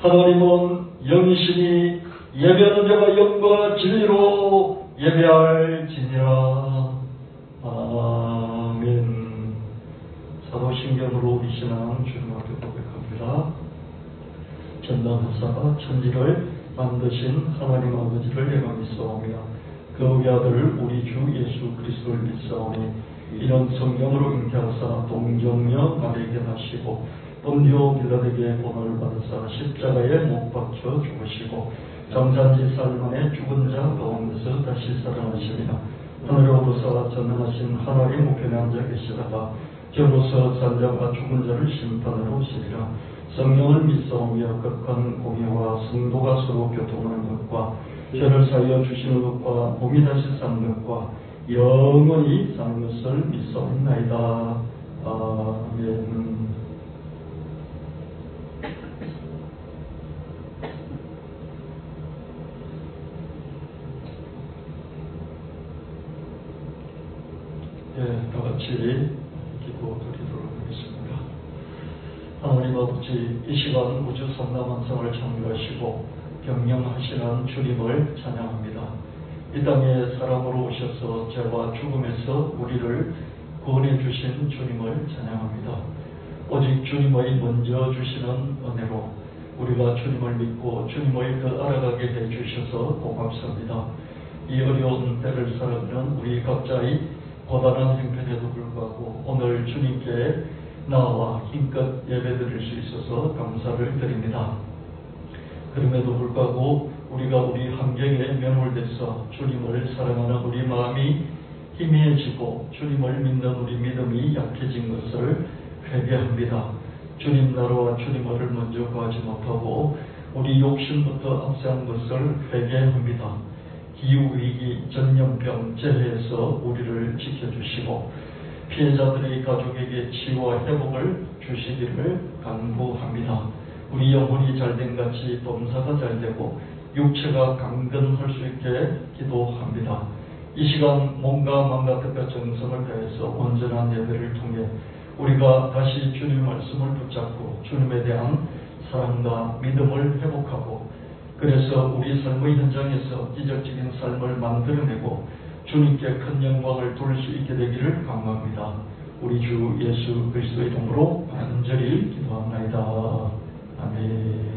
하나님은 영이시니 예배하는 자가 영과 진리로 예배할지니라. 아멘. 사도신경으로 우리 신앙 주님 앞에 고백합니다. 전능하사 천지를 만드신 하나님 아버지를 내가 믿사오며 그 외아들 우리 주 예수 그리스도를 믿사오니 이런 성경으로 잉태하사 동정녀 마리에게 나시고 본디오 빌라에게 본을 받으사 십자가에 못 박혀 죽으시고 장사지 사흘 만에 죽은 자 가운데서 다시 살아나시리라. 하늘로부터 전능하신 하나님 우편에 앉아 계시다가 저로서 산자와 죽은 자를 심판하러 오시리라. 성령을 믿사오며 극한 공의와 성도가 서로 교통하는 것과 죄를 사하여 주시는 것과 몸이 다시 사는 것과 영원히 사는 것을 믿사옵나이다. 아멘. 다같이 기도드리도록 하겠습니다. 하나님 아버지, 이 시간 우주 삼라만상을 창조하시고 경영하시는 주님을 찬양합니다. 이 땅에 사람으로 오셔서 죄와 죽음에서 우리를 구원해 주신 주님을 찬양합니다. 오직 주님의 먼저 주시는 은혜로 우리가 주님을 믿고 주님을 더 알아가게 해 주셔서 고맙습니다. 이 어려운 때를 살아가는 우리 각자의 고단한 형편에도 불구하고 오늘 주님께 나와 힘껏 예배드릴 수 있어서 감사를 드립니다. 그럼에도 불구하고 우리가 우리 환경에 매몰돼서 주님을 사랑하는 우리 마음이 희미해지고 주님을 믿는 우리 믿음이 약해진 것을 회개합니다. 주님 나라와 주님을 먼저 구하지 못하고 우리 욕심부터 앞세운 것을 회개합니다. 기후위기, 전염병, 재해에서 우리를 지켜주시고 피해자들의 가족에게 치유와 회복을 주시기를 간구합니다. 우리 영혼이 잘된 같이 범사가 잘되고 육체가 강건할 수 있게 기도합니다. 이 시간 몸과 마음과 뜻과 정성을 다해서 온전한 예배를 통해 우리가 다시 주님의 말씀을 붙잡고 주님에 대한 사랑과 믿음을 회복하고 그래서 우리 삶의 현장에서 기적적인 삶을 만들어내고 주님께 큰 영광을 돌릴 수 있게 되기를 간구합니다. 우리 주 예수 그리스도의 이름으로 간절히 기도합나이다. 아멘.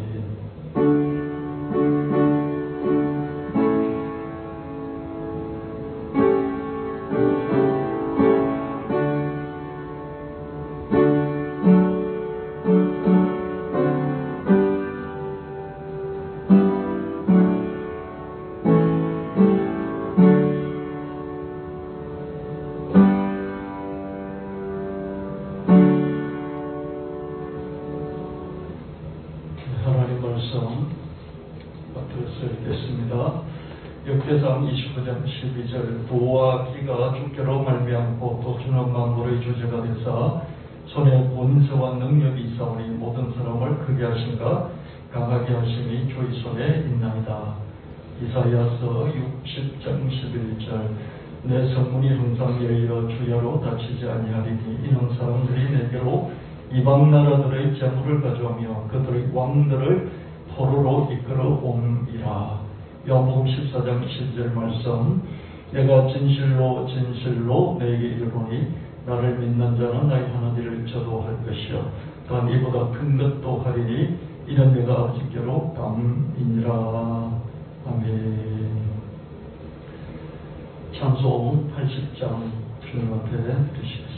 역대상 29장 12절 부와 기가 주께로 말미암고 또 주는 만물의 주제가 되사 손에 권세와 능력이 있사오니 모든 사람을 크게 하신가 강하게 하심이 주의 손에 있나이다. 이사야서 60장 11절 내 성문이 항상 열려 주야로 닫히지 아니하리니 이는 사람들이 내게로 이방 나라들의 재물을 가져오며 그들의 왕들을 포로로 이끌어 옴이라. 요한복음 14장 10절 말씀 내가 진실로 진실로 너에게 이르노니 나를 믿는 자는 나의 하는 일을 저도 할 것이요 또한 이보다 큰 것도 하리니 이는 내가 아버지께로 감이니라. 아멘. 찬송 80장 주님 앞에 드리시겠습니다.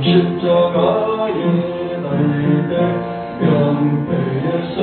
십자가에 달릴 때 명패에서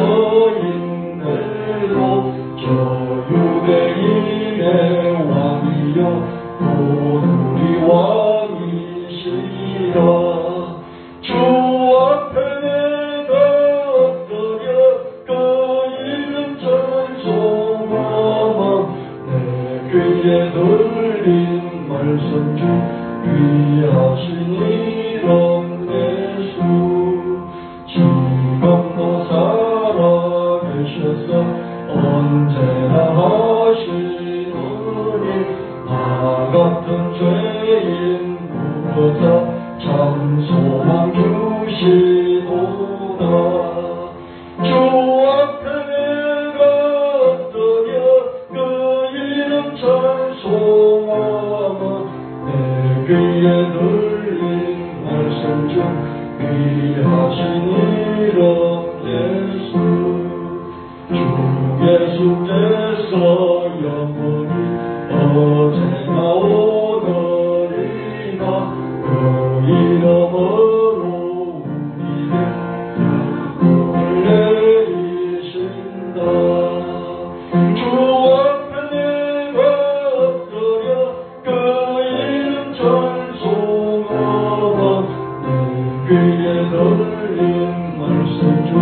흘린 말씀 중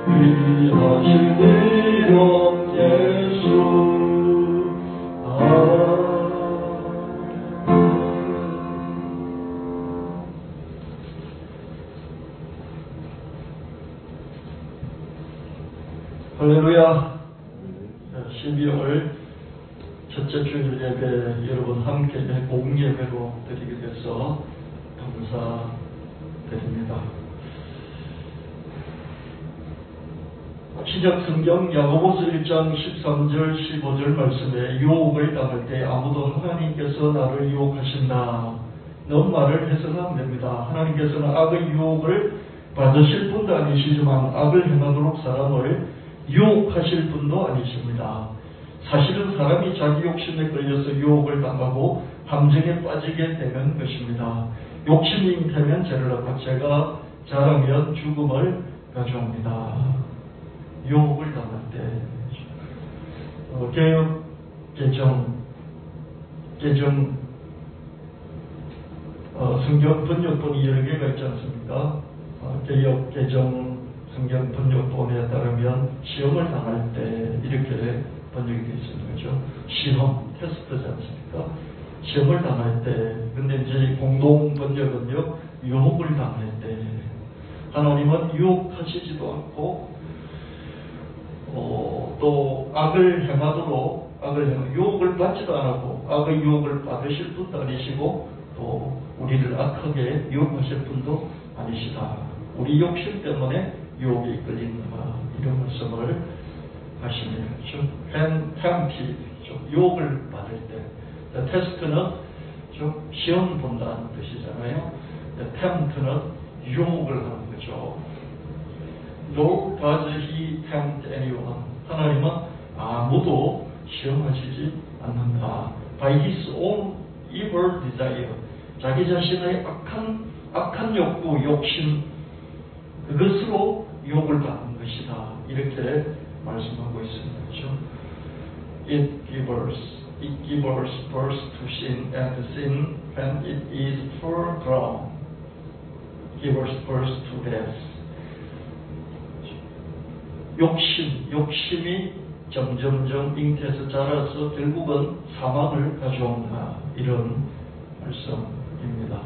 위하신 이름 예수 할렐루야. 12월 첫째 주일 예배 여러분 함께 공예배로 드리게 돼서 감사드립니다. 시작 성경 야고보서 1장 13절 15절 말씀에 유혹을 당할 때 아무도 하나님께서 나를 유혹하신다 는 말을 해서는 안 됩니다. 하나님께서는 악의 유혹을 받으실 분도 아니시지만 악을 행하도록 사람을 유혹하실 분도 아니십니다. 사실은 사람이 자기 욕심에 걸려서 유혹을 당하고 함정에 빠지게 되는 것입니다. 욕심이 잉태면 죄를 낳고 죄가 자라면 죽음을 가져옵니다. 유혹을 당할 때 개혁 개정 성경 번역본이 여러 개가 있지 않습니까? 개혁 개정 성경 번역본에 따르면 시험을 당할 때 이렇게 번역이 되어 있는 거죠. 시험, 테스트지 않습니까? 시험을 당할 때, 근데 이제 공동 번역은요, 유혹을 당할 때, 하나님은 유혹하시지도 않고, 또 악을 행하도록, 유혹을 받지도 않고, 악의 유혹을 받으실 분도 아니시고, 또 우리를 악하게 유혹하실 분도 아니시다. 우리 욕심 때문에 유혹에 이끌린다. 이런 말씀을 하십니다. 좀 템피, 유혹을 받을 때, 테스트는 좀 시험 본다는 뜻이잖아요. 템트는 유혹을 하는 거죠. Nor does he tempt anyone. 하나님은 아무도 시험하시지 않는다. By his own evil desire. 자기 자신의 악한 욕구, 욕심, 그것으로 유혹을 받는 것이다. 이렇게 말씀하고 있습니다. 그렇죠? It gives birth to sin, and sin, when it is full grown, gives birth to death. 욕심이 점점점 잉태해서 자라서 결국은 사망을 가져온다. 이런 말씀입니다.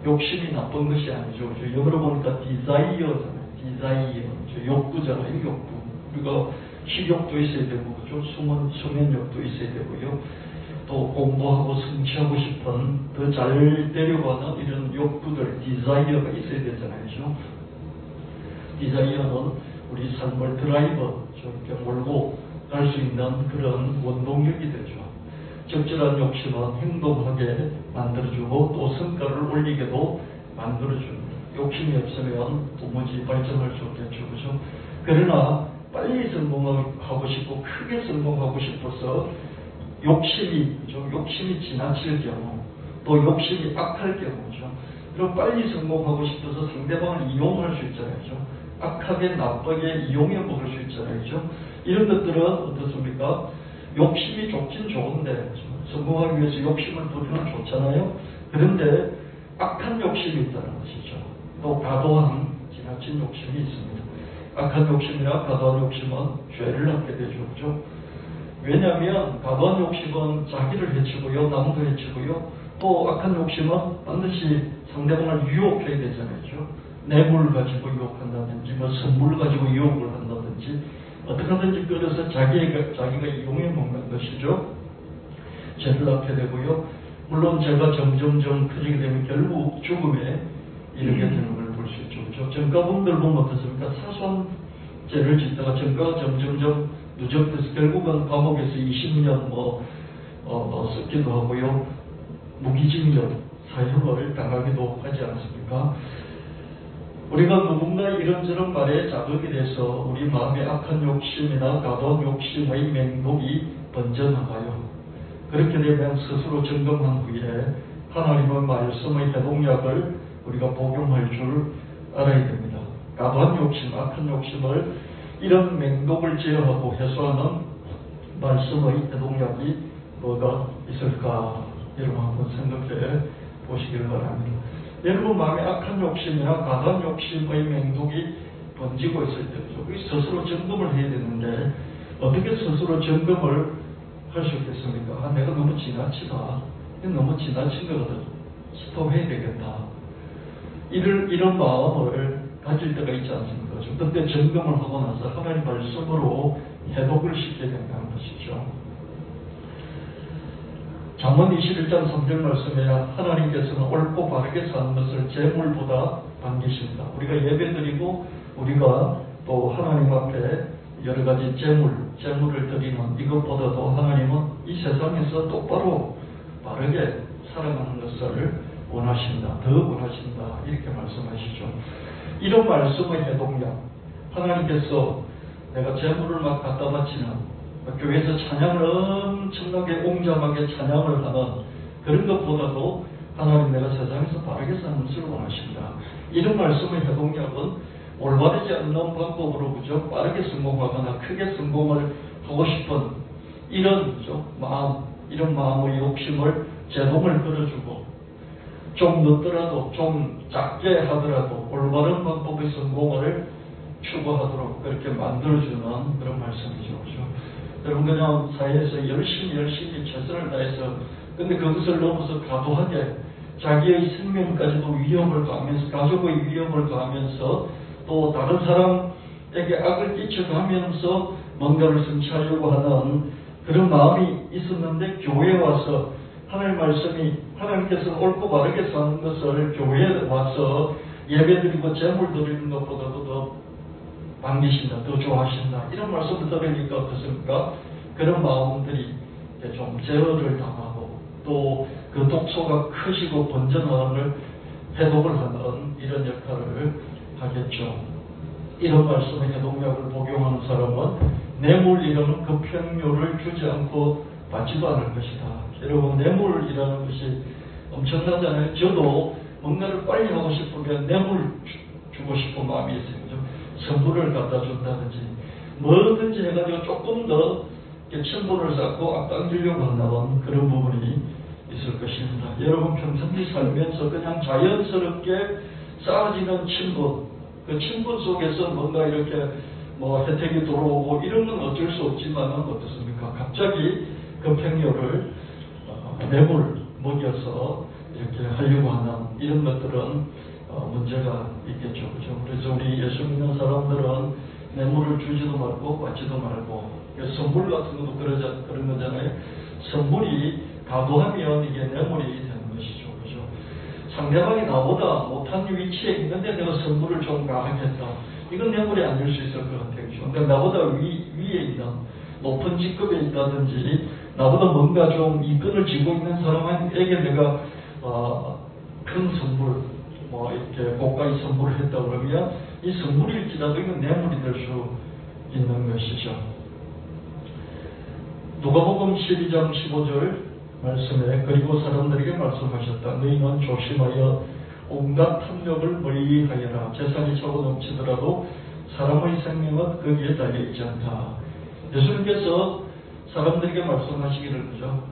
욕심이 나쁜 것이 아니죠. 영어로 보니까 desire잖아요. desire. 욕구잖아요. 욕구. 우리가 식욕도 있어야 되고, 그죠? 수면욕도 있어야 되고요. 또 공부하고 성취하고 싶은, 더 잘 되려고 하는 이런 욕구들, desire가 있어야 되잖아요. 그죠? desire는 우리 삶을 드라이버, 이렇게 몰고 갈 수 있는 그런 원동력이 되죠. 적절한 욕심은 행동하게 만들어주고 또 성과를 올리게도 만들어줍니다. 욕심이 없으면 도무지 발전할 수 없겠죠. 그죠? 그러나 빨리 성공하고 싶고 크게 성공하고 싶어서 욕심이 지나칠 경우, 또 욕심이 악할 경우죠. 그럼 빨리 성공하고 싶어서 상대방을 이용할 수 있잖아요. 그죠? 악하게 나쁘게 이용해 먹을 수 있잖아요. 그죠? 이런 것들은 어떻습니까? 욕심이 좋긴 좋은데, 성공하기 위해서 욕심을 부리면 좋잖아요. 그런데 악한 욕심이 있다는 것이죠. 또 과도한 지나친 욕심이 있습니다. 악한 욕심이나 과도한 욕심은 죄를 낳게 되죠. 그죠? 왜냐하면 과도한 욕심은 자기를 해치고요, 남도 해치고요, 또 악한 욕심은 반드시 상대방을 유혹해야 되잖아요. 그죠? 뇌물 가지고 유혹한다든지, 선물 가지고 유혹을 한다든지, 어떻게 하든지 끌어서 자기가 이용해 먹는 것이죠. 죄를 낳게 되고요. 물론 죄가 점점점 커지게 되면 결국 죽음에 이르게 되는 걸 볼 수 있죠. 그렇죠? 전가분들 보면 어떻습니까? 사소한 죄를 짓다가 전가가 점점점 누적돼서 결국은 감옥에서 20년 썩기도 하고요. 무기징역 사형을 당하기도 하지 않습니까? 우리가 누군가 이런저런 말에 자극이 돼서 우리 마음의 악한 욕심이나 과도한 욕심의 맹독이 번져나가요. 그렇게 되면 스스로 점검한 후에 하나님의 말씀의 해독약을 우리가 복용할 줄 알아야 됩니다. 과도한 욕심, 악한 욕심을 이런 맹독을 제어하고 해소하는 말씀의 해독약이 뭐가 있을까? 여러분 한번 생각해 보시길 바랍니다. 여러분 마음에 악한 욕심이나 과다한 욕심의 맹독이 번지고 있을 때죠. 스스로 점검을 해야 되는데 어떻게 스스로 점검을 할 수 있겠습니까? 내가 너무 지나치다. 너무 지나친 거거든. 스톱해야 되겠다. 이런 마음을 가질 때가 있지 않습니까? 그때 점검을 하고 나서 하나님 말씀으로 해독을 시켜야 된다는 것이죠. 잠언 21장 3절 말씀에 하나님께서는 옳고 바르게 사는 것을 재물보다 반기십니다. 우리가 예배드리고 우리가 또 하나님 앞에 여러 가지 재물을 드리는 이것보다도 하나님은 이 세상에서 똑바로 바르게 살아가는 것을 원하신다. 더 원하신다. 이렇게 말씀하시죠. 이런 말씀의 해독력, 하나님께서 내가 재물을 막 갖다 바치는 교회에서 찬양을 엄청나게 웅장하게 찬양을 하는 그런 것보다도 하나님 내가 세상에서 바르게 사는 것을 원하신다. 이런 말씀의 해독력은 올바르지 않는 방법으로 그죠? 빠르게 성공하거나 크게 성공을 하고 싶은 이런 마음, 이런 마음의 욕심을 제동을 걸어주고 좀 늦더라도 좀 작게 하더라도 올바른 방법의 성공을 추구하도록 그렇게 만들어주는 그런 말씀이죠. 그죠? 여러분 그냥 사회에서 열심히 최선을 다해서 근데 그것을 넘어서 과도하게 자기의 생명까지도 위험을 가하면서 가족의 위험을 가하면서 또 다른 사람에게 악을 끼쳐가면서 뭔가를 성취하려고 하는 그런 마음이 있었는데 교회에 와서 하나님 말씀이 하나님께서 옳고 바르게 사는 것을 교회에 와서 예배드리고 제물 드리는 것보다도 더 반기신다, 더 좋아하신다 이런 말씀을 들으니까 어떻습니까? 그런 마음들이 좀 제어를 당하고 또 그 독소가 크시고 번져나가는 해독을 하는 이런 역할을 하겠죠. 이런 말씀의 해독력을 복용하는 사람은 뇌물이라는 그 급행료를 주지 않고 받지도 않을 것이다. 여러분 뇌물이라는 것이 엄청나잖아요. 저도 뭔가를 빨리 하고 싶으면 뇌물 주고 싶은 마음이 있어요. 선물을 갖다 준다든지 뭐든지 해가지고 조금 더 친분을 쌓고 앞당기려고 한다는 그런 부분이 있을 것입니다. 여러분 평상시 살면서 그냥 자연스럽게 쌓아지는 친분, 그 친분 속에서 뭔가 이렇게 혜택이 들어오고 이런 건 어쩔 수 없지만은 어떻습니까? 갑자기 급행료를 뇌물 먹여서 이렇게 하려고 하는 이런 것들은 문제가 있겠죠. 그죠? 그래서 우리 예수 믿는 사람들은 뇌물을 주지도 말고 받지도 말고 선물 같은 것도 그런 거잖아요. 선물이 과도하면 이게 뇌물이 되는 것이죠. 그죠? 상대방이 나보다 못한 위치에 있는데 내가 선물을 좀 가하겠다. 이건 뇌물이 아닐 수 있을 것 같아요. 그죠? 그러니까 나보다 위에 있는 높은 직급에 있다든지 나보다 뭔가 좀 이권을 쥐고 있는 사람에게 내가 큰 선물 이렇게 고가의 선물을 했다 그러면 이 선물일지라도 이건 뇌물이 될 수 있는 것이죠. 누가복음 12장 15절 말씀에 그리고 사람들에게 말씀하셨다. 너희는 조심하여 온갖 탐욕을 멀리하여라. 재산이 차고 넘치더라도 사람의 생명은 거기에 달려있지 않다. 예수님께서 사람들에게 말씀하시기를 그죠?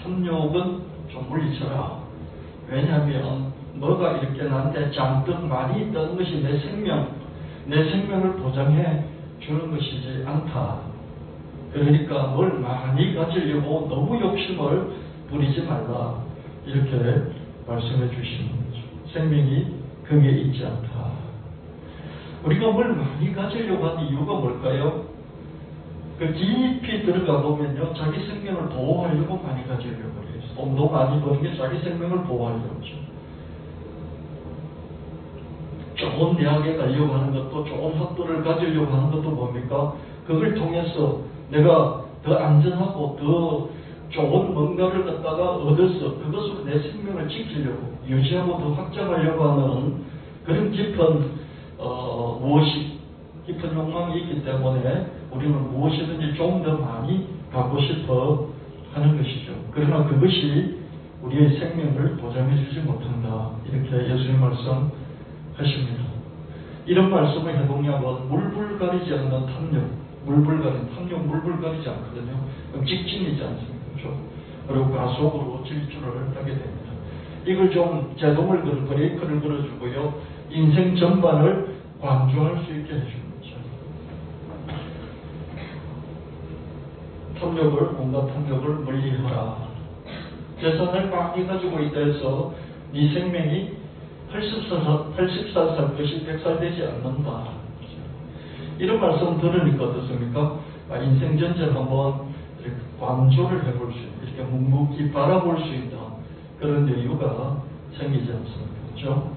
탐욕은 좀 물리쳐라. 왜냐하면 뭐가 이렇게 나한테 잔뜩 많이 있다는 것이 내 생명을 보장해 주는 것이지 않다. 그러니까 뭘 많이 가지려고 너무 욕심을 부리지 말라. 이렇게 말씀해 주시는 거죠. 생명이 거기에 있지 않다. 우리가 뭘 많이 가지려고 하는 이유가 뭘까요? 그 깊이 들어가 보면요, 자기 생명을 보호하려고 많이 가지려고 해요. 돈도 많이 버는 게 자기 생명을 보호하려고죠. 좋은 대학에 가려고 하는 것도, 좋은 학도를 가지려고 하는 것도 뭡니까? 그걸 통해서 내가 더 안전하고 더 좋은 뭔가를 갖다가 얻어서 그것으로 내 생명을 지키려고 유지하고 더 확장하려고 하는 그런 깊은 깊은 욕망이 있기 때문에 우리는 무엇이든지 좀 더 많이 갖고 싶어 하는 것이죠. 그러나 그것이 우리의 생명을 보장해 주지 못한다. 이렇게 예수님 말씀하십니다. 이런 말씀의 해독력은 물불 가리지 않는 탐욕, 탐욕 물불 가리지 않거든요. 직진이지 않습니까? 그렇죠? 그리고 가속으로 질주를 하게 됩니다. 이걸 좀 제동을 걸어 브레이크를 걸어주고요. 인생 전반을 관조할 수 있게 해주는 거죠. 탐욕을, 온갖 탐욕을 멀리하라. 재산을 많이 가지고 있다 해서 네 생명이 80살 살 것이 100살 되지 않는다. 이런 말씀 들으니까 어떻습니까? 인생 전체를 한번 이렇게 관조를 해볼 수 있다. 이렇게 묵묵히 바라볼 수 있다. 그런 여유가 생기지 않습니까? 그렇죠?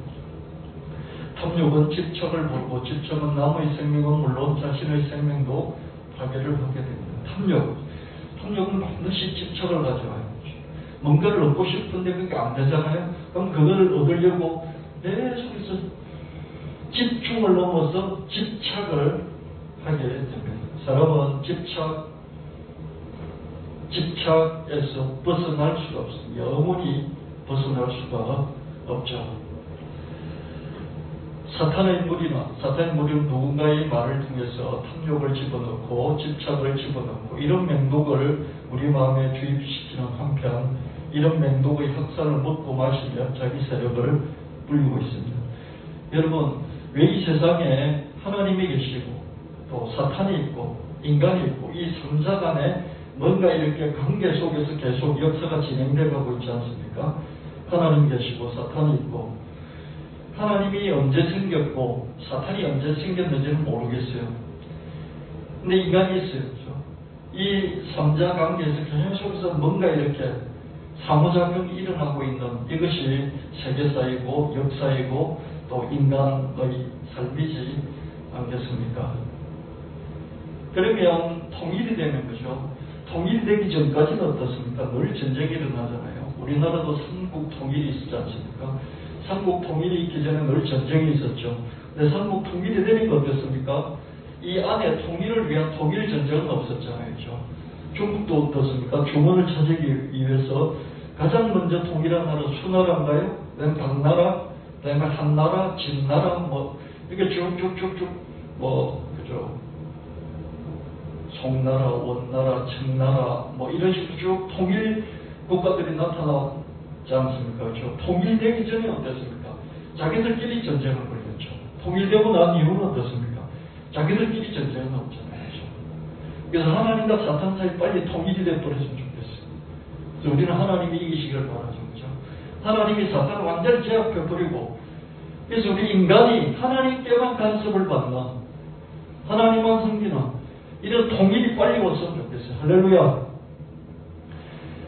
탐욕은 집착을 불고, 집착은 남의 생명은 물론 자신의 생명도 파괴를 하게 됩니다. 탐욕은 반드시 집착을 가져와요. 뭔가를 얻고 싶은데 그게 안 되잖아요. 그럼 그걸 얻으려고 계속해서 집중을 넘어서 집착을 하게 됩니다. 사람은 집착에서 벗어날 수가 없습니다. 영원히 벗어날 수가 없죠. 사탄의 무리는 누군가의 말을 통해서 탐욕을 집어넣고 집착을 집어넣고 이런 맹독을 우리 마음에 주입시키는 한편 이런 맹독의 흑산을 먹고 마시며 자기 세력을 불리고 있습니다. 여러분, 왜 이 세상에 하나님이 계시고 또 사탄이 있고 인간이 있고 이 3자 간에 뭔가 이렇게 관계 속에서 계속 역사가 진행되어 가고 있지 않습니까? 하나님 계시고 사탄이 있고 하나님이 언제 생겼고 사탄이 언제 생겼는지는 모르겠어요. 근데 인간이 있어요. 그렇죠? 이 3자 관계에서 계속해서 뭔가 이렇게 상호작용이 일어나고 있는 이것이 세계사이고 역사이고 또 인간의 삶이지 않겠습니까? 그러면 통일이 되는 거죠. 통일되기 전까지는 어떻습니까? 늘 전쟁이 일어나잖아요. 우리나라도 삼국 통일이 있었지 않습니까? 삼국 통일이 있기 전에 늘 전쟁이 있었죠. 근데 삼국 통일이 되니까 어떻습니까? 이 안에 통일을 위한 통일 전쟁은 없었잖아요. 그렇죠? 중국도 어떻습니까? 주문을 차지하기 위해서 가장 먼저 통일한 나라 수나라인가요? 그다음에 당나라, 그다음에 한나라, 진나라, 뭐 이렇게 쭉쭉쭉쭉 그죠? 송나라, 원나라, 청나라, 뭐 이런 식으로 쭉 통일 국가들이 나타나지 않습니까? 그렇죠? 통일되기 전에 어땠습니까? 자기들끼리 전쟁을 벌였죠. 통일되고 난 이후는 어떻습니까? 자기들끼리 전쟁은 없잖아요. 그렇죠? 그래서 하나님과 사탄 사이 빨리 통일이 되어버렸으면 좋겠어요. 그래서 우리는 하나님이 이기시기를 바라죠. 그렇죠? 하나님이 사탄을 완전히 제압해버리고, 그래서 우리 인간이 하나님께만 간섭을 받는, 하나님만 섬기는 이런 통일이 빨리 왔으면 좋겠어요. 할렐루야.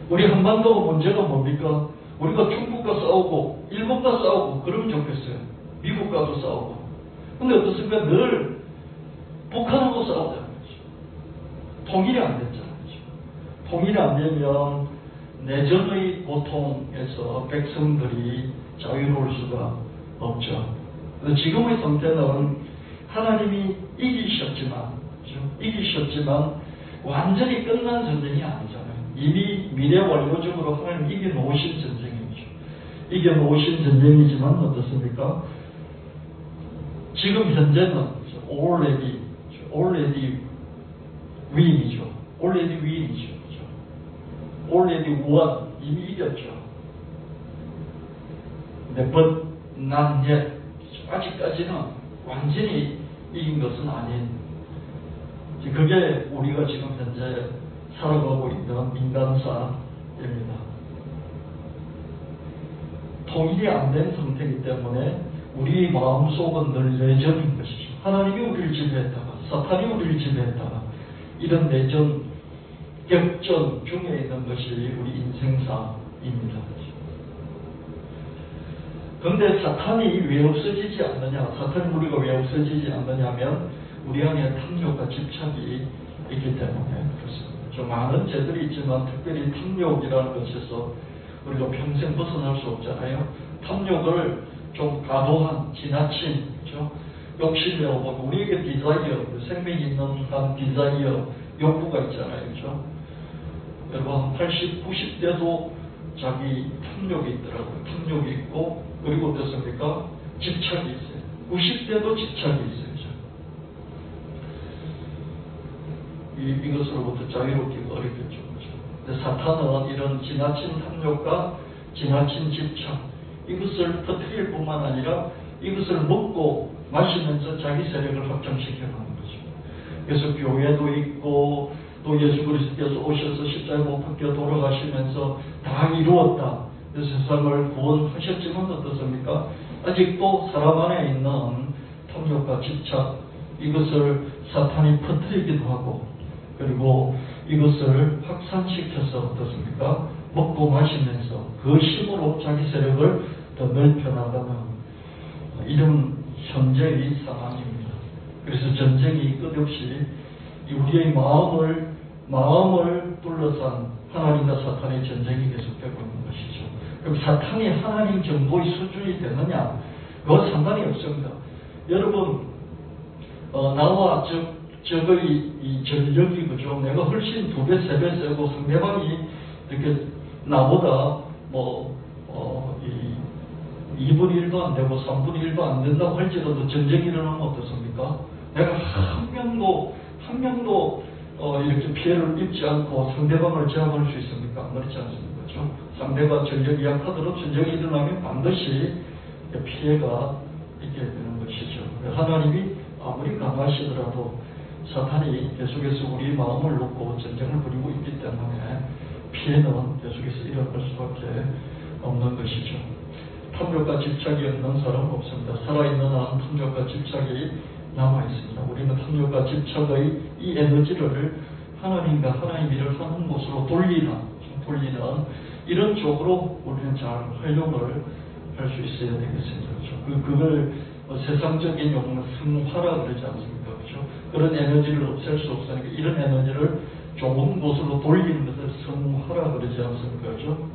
우리 한반도가 문제가 뭡니까? 우리가 중국과 싸우고 일본과 싸우고 그러면 좋겠어요. 미국과도 싸우고. 근데 어떻습니까? 늘 북한하고 싸우잖아요. 통일이 안 됐잖아요. 통일이 안 되면 내전의 고통에서 백성들이 자유로울 수가 없죠. 그래서 지금의 상태는 하나님이 이기셨지만 완전히 끝난 전쟁이 아니잖아요. 이미 미래 완료적으로 하나님 이겨놓으신 전쟁이죠. 이겨놓으신 전쟁이지만 어떻습니까? 지금 현재는 already win이죠. already win이죠. already won. 이미 이겼죠. but not yet. 아직까지는 완전히 이긴 것은 아닌. 그게 우리가 지금 현재 살아가고 있는 인간사입니다. 통일이 안 된 상태이기 때문에 우리 마음속은 늘 내전인 것이죠. 하나님이 우리를 지배했다가 사탄이 우리를 지배했다가 이런 내전, 격전 중에 있는 것이 우리 인생사입니다. 그런데 사탄이 왜 없어지지 않느냐, 사탄 우리가 왜 없어지지 않느냐면 우리 안에 탐욕과 집착이 있기 때문에 그렇습니다. 좀 많은 죄들이 있지만 특별히 탐욕이라는 것에서 우리가 평생 벗어날 수 없잖아요. 탐욕을 좀 과도한, 지나친, 그렇죠? 욕심이라고 보면 우리에게 디자이어, 생명이 있는 한 디자이어, 욕구가 있잖아요. 그렇죠? 여러분 80, 90대도 자기 탐욕이 있더라고요. 탐욕이 있고 그리고 어떻습니까? 집착이 있어요. 90대도 집착이 있어요. 이것으로부터 자유롭기가 어렵겠죠. 그렇죠? 근데 사탄은 이런 지나친 탐욕과 지나친 집착, 이것을 터뜨릴 뿐만 아니라 이것을 먹고 마시면서 자기 세력을 확장시켜 가는 거죠. 그래서 교회도 있고 또 예수 그리스도께서 오셔서 십자가에 못 박혀 돌아가시면서 다 이루었다. 세상을 구원하셨지만 어떻습니까? 아직도 사람 안에 있는 탐욕과 집착, 이것을 사탄이 퍼뜨리기도 하고, 그리고 이것을 확산시켜서 어떻습니까? 먹고 마시면서 그 힘으로 자기 세력을 더 넓혀나가는 이런 현재의 상황입니다. 그래서 전쟁이 끝없이 우리의 마음을 둘러싼 하나님과 사탄의 전쟁이 계속되고 있는 것이죠. 그럼 사탄이 하나님 정도의 수준이 되느냐? 그건 상관이 없습니다. 여러분, 나와 적의 이 전력이 그죠? 내가 훨씬 2배, 3배 세고 상대방이 이렇게 나보다 2분의 1도 안 되고 3분의 1도 안 된다고 할지라도 전쟁이 일어나면 어떻습니까? 내가 한 명도 이렇게 피해를 입지 않고 상대방을 제압할 수 있습니까? 그렇지 않습니까? 그렇죠? 상대가 전력이 약하더라도 전쟁이 일어나면 반드시 피해가 있게 되는 것이죠. 하나님이 아무리 강하시더라도 사탄이 계속해서 우리 마음을 놓고 전쟁을 벌이고 있기 때문에 피해는 계속해서 일어날 수밖에 없는 것이죠. 탐욕과 집착이 없는 사람은 없습니다. 살아있는 한 탐욕과 집착이 남아있습니다. 우리는 탐욕과 집착의 이 에너지를 하나님과 하나님 일을 하는 곳으로 돌리는 이런 쪽으로 우리는 잘 활용을 할 수 있어야 되겠습니다. 그렇죠? 그걸 세상적인 용어는 승화라 그러지 않습니까? 그렇죠? 그런 에너지를 없앨 수 없으니까 이런 에너지를 좋은 곳으로 돌리는 것을 승화라 그러지 않습니까? 그렇죠?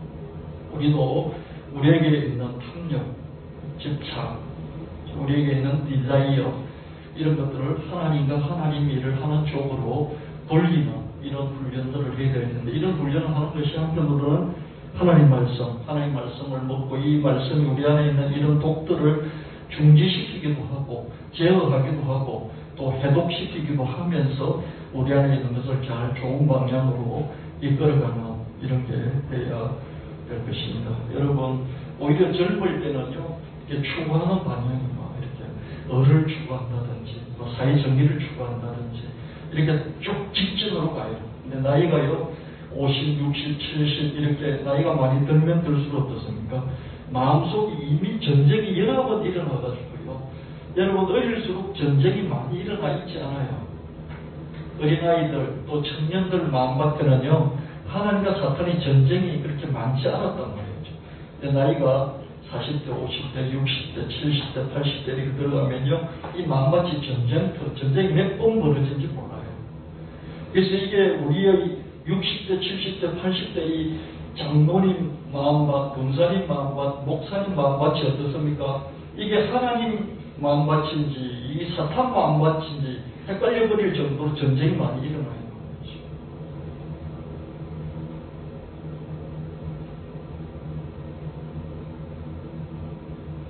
우리도 우리에게 있는 탐욕, 집착, 우리에게 있는 디자이어 이런 것들을 하나님과 하나님 일을 하는 쪽으로 돌리는 이런 훈련들을 해야 되는데 이런 훈련을 하는 것이 한편으로는 하나님 말씀을 먹고 이 말씀이 우리 안에 있는 이런 독들을 중지시키기도 하고 제어하기도 하고 또 해독시키기도 하면서 우리 안에 있는 것을 잘 좋은 방향으로 이끌어가는 이런 게 돼야 될 것입니다. 여러분 오히려 젊을 때는요 이렇게 추구하는 방향이 이렇게 을을 추구한다든지 사회 정의를 추구한다든지 이렇게 쭉 직진으로 가요. 근데 나이가요 50, 60, 70 이렇게 나이가 많이 들면 들수록 어떻습니까? 마음속에 이미 전쟁이 여러 번 일어나가지고요. 여러분 어릴수록 전쟁이 많이 일어나 있지 않아요. 어린아이들 또 청년들 마음밭에는요 하나님과 사탄의 전쟁이 그렇게 많지 않았단 말이죠. 근데 나이가 40대, 50대, 60대, 70대, 80대 이렇게 들어가면요 이 마음밭이 전쟁이 몇 번 벌어진지 몰라요. 그래서 이게 우리의 60대, 70대, 80대 이 장로님 마음밭, 권사님 마음밭, 목사님 마음밭이 어떻습니까? 이게 하나님 마음밭인지 이 사탄 마음밭인지 헷갈려버릴 정도로 전쟁이 많이 일어나요.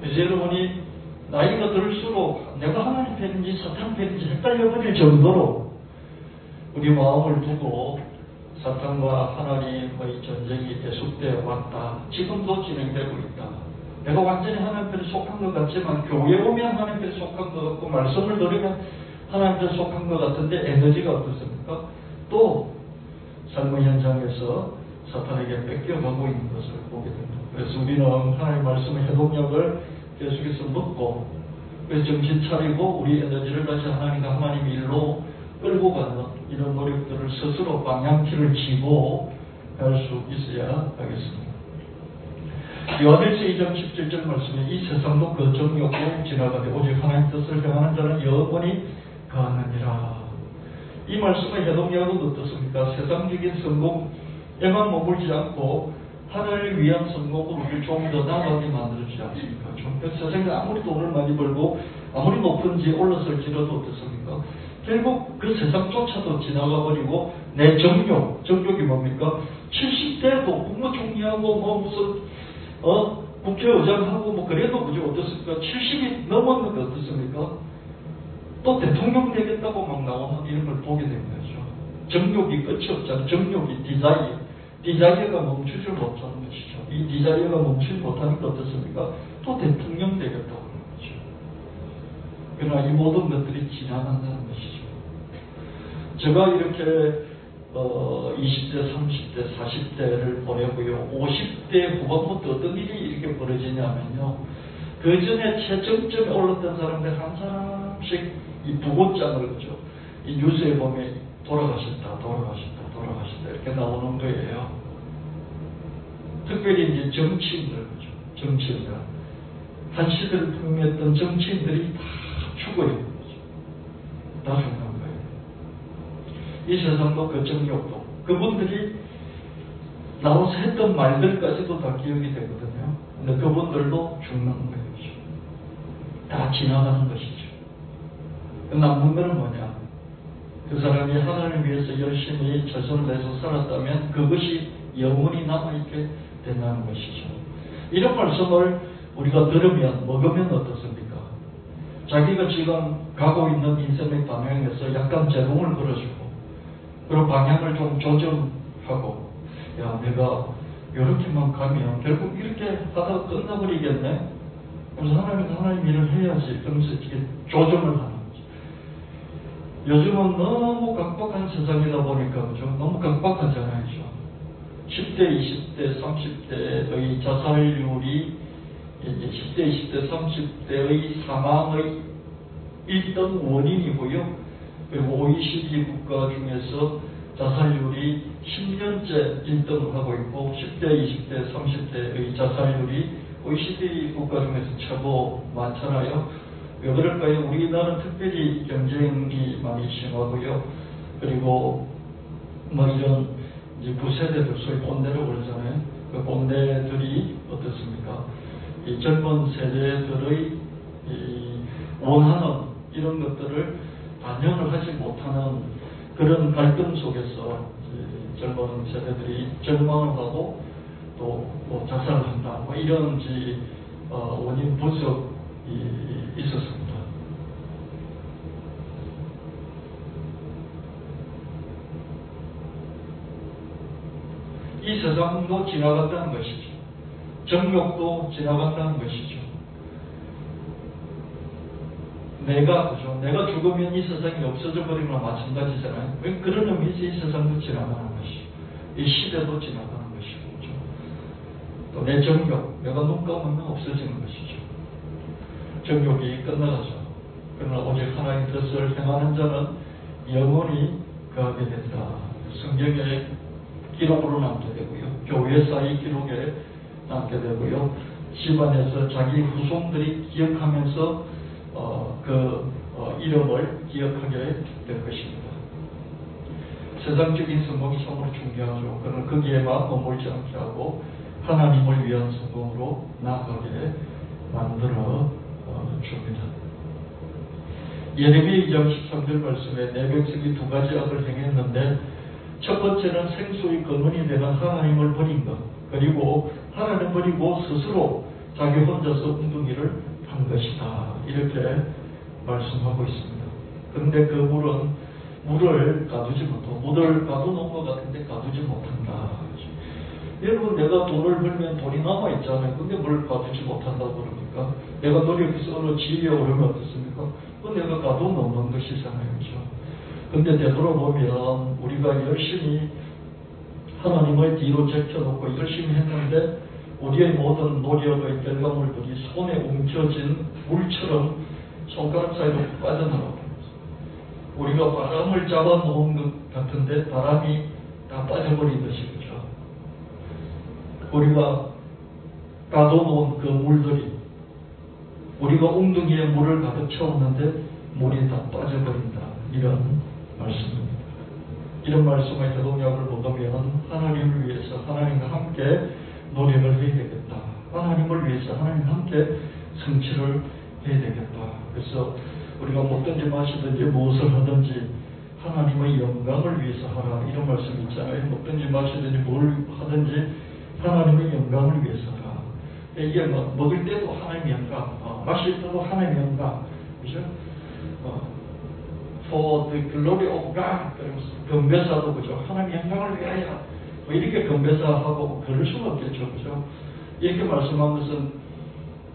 그래서 여러분이 나이가 들수록 내가 하나님 편인지 사탄 편인지 헷갈려버릴 정도로 우리 마음을 두고 사탄과 하나님의 전쟁이 계속되어 왔다. 지금도 진행되고 있다. 내가 완전히 하나님 편에 속한 것 같지만 교회 오면 하나님 편에 속한 것 같고 말씀을 들으면 하나님 편에 속한 것 같은데 에너지가 어떻습니까? 또 삶의 현장에서 사탄에게 뺏겨가고 있는 것을 보게 됩니다. 그래서 우리는 하나님의 말씀의 해독력을 계속해서 먹고 그래서 정신 차리고 우리 에너지를 다시 하나님과 하나님 일로 끌고 가는 이런 노력들을 스스로 방향키를 쥐고 갈 수 있어야 하겠습니다. 요한일서 2장 17절 말씀에 이 세상도 그 정욕으로 지나가되 오직 하나님 뜻을 행하는 자는 영원히 가느니라. 이 말씀의 해독력은 어떻습니까? 세상적인 성공에만 머물지 않고 하나님을 위한 성공으로 우리를 좀 더 나아가게 만들어주지 않습니까? 세상에 아무리 돈을 많이 벌고 아무리 높은지 올랐을지라도 어떻습니까? 결국 그 세상조차도 지나가 버리고 내 정욕이 뭡니까? 70대도 국무총리하고 뭐 무슨 국회의장하고 뭐 그래도 그죠 어떻습니까? 70이 넘었는데 어떻습니까? 또 대통령 되겠다고 막 나오는 이런 걸 보게 된 거죠. 정욕이 끝이 없잖아요. 정욕이 디자이어가 멈추지 못하는 것이죠. 이 디자이어가 멈추지 못하니까 어떻습니까? 또 대통령 되겠다고 하는 거죠. 그러나 이 모든 것들이 지나간다는 것이죠. 제가 이렇게 20대, 30대, 40대를 보내고요. 50대 후반부터 어떤 일이 이렇게 벌어지냐면요. 그 전에 최정점에 올랐던 사람들 한 사람씩 이 부고장을 그죠. 이 뉴스에 보면 돌아가셨다 이렇게 나오는 거예요. 특별히 이제 정치인들 그죠. 정치인들. 한 시대를 풍미했던 정치인들이 다 죽어요. 다 죽는 거예요. 이 세상도 그 정욕도 그분들이 나와서 했던 말들까지도 다 기억이 되거든요. 근데 그분들도 죽는 거예요. 다 지나가는 것이죠. 남는 거는 뭐냐? 그 사람이 하나님을 위해서 열심히 최선을 다해서 살았다면 그것이 영원히 남아있게 된다는 것이죠. 이런 말씀을 우리가 들으면 먹으면 어떻습니까? 자기가 지금 가고 있는 인생의 방향에서 약간 제동을 걸어주고 그리고 방향을 좀 조정하고 야 내가 이렇게만 가면 결국 이렇게 하다가 끝나버리겠네. 그래서 하나님 일을 해야지. 그러면서 이렇게 조정을 하는 거죠. 요즘은 너무 각박한 세상이다 보니까 그죠? 너무 각박하잖아요. 10대, 20대, 30대의 자살률이 이제 10대, 20대, 30대의 사망의 1등 원인이고요. 그리고 OECD 국가 중에서 자살률이 10년째 1등을 하고 있고 10대, 20대, 30대의 자살률이 OECD 국가 중에서 최고 많잖아요. 왜 그럴까요? 우리나라는 특별히 경쟁이 많이 심하고요. 그리고 뭐 이런 이제 구세대들 소위 꼰대라고 그러잖아요. 그 꼰대들이 어떻습니까? 이 젊은 세대들의 이 원하는 이런 것들을 반영을 하지 못하는 그런 갈등 속에서 젊은 세대들이 절망을 하고 또 뭐 자살을 한다 뭐 이런 원인 분석이 있었습니다. 이 세상도 지나간다는 것이죠. 정욕도 지나간다는 것이죠. 내가 죽으면 이 세상이 없어져 버리는 거나 마찬가지잖아요. 그런 의미에서 이 세상도 지나가는 것이죠. 이 시대도 지나가는 것이고, 또 내 정욕, 내가 눈 감으면 없어지는 것이죠. 정욕이 끝나가죠. 그러나 오직 하나님의 뜻을 행하는 자는 영원히 거하게 된다. 성경의 기록으로 남게 되고요. 교회사의 기록에 남게 되고요. 집안에서 자기 후손들이 기억하면서 이름을 기억하게 될 것입니다. 세상적인 성공이 정말 중요하죠. 그러나 거기에만 머물지 않게 하고 하나님을 위한 성공으로 나아가게 만들어 줍니다. 예레미야 2장 13절 말씀에 내 백성이 두 가지 악을 행했는데 첫 번째는 생수의 근원이 되는 하나님을 버린 것, 그리고 하나님을 버리고 스스로 자기 혼자서 웅둥이를 한 것이다. 이렇게 말씀하고 있습니다. 그런데 그 물을 가두지 못하고, 물을 가둬놓은 것 같은데 가두지 못한다. 여러분, 내가 돈을 벌면 돈이 남아있잖아요. 근데 뭘 가두지 못한다고 그럽니까? 내가 노력해서 어느 지으려고 그러면 어떻습니까? 그건 내가 가둬놓는 것이잖아요. 그렇죠? 근데 되돌아보면 우리가 열심히 하나님을 뒤로 제쳐놓고 열심히 했는데 우리의 모든 노력의 결과물들이 손에 웅켜진 물처럼 손가락 사이로 빠져나가고 우리가 바람을 잡아놓은 것 같은데 바람이 다 빠져버리듯이 그죠. 우리가 가둬놓은 그 물들이 우리가 웅덩이에 물을 가득 채웠는데 물이 다 빠져버린다. 이런 말씀입니다. 이런 말씀의 해동약을 보면 하나님을 위해서 하나님과 함께 노력을 해야 되겠다. 하나님을 위해서 하나님과 함께 성취를 해야 되겠다. 그래서 우리가 먹든지 마시든지 무엇을 하든지 하나님의 영광을 위해서 하라. 이런 말씀이 있잖아요. 먹든지 마시든지 뭘 하든지 하나님의 영광을 위해서 하라. 이게 먹을 때도 하나님의 영광, 마실 때도 하나님의 영광, 그죠? For the glory of God. 그러면서 경배사도 그죠? 하나님의 영광을 위하여 뭐 이렇게 건배사하고 그럴 수는 없겠죠. 그죠? 이렇게 말씀한 것은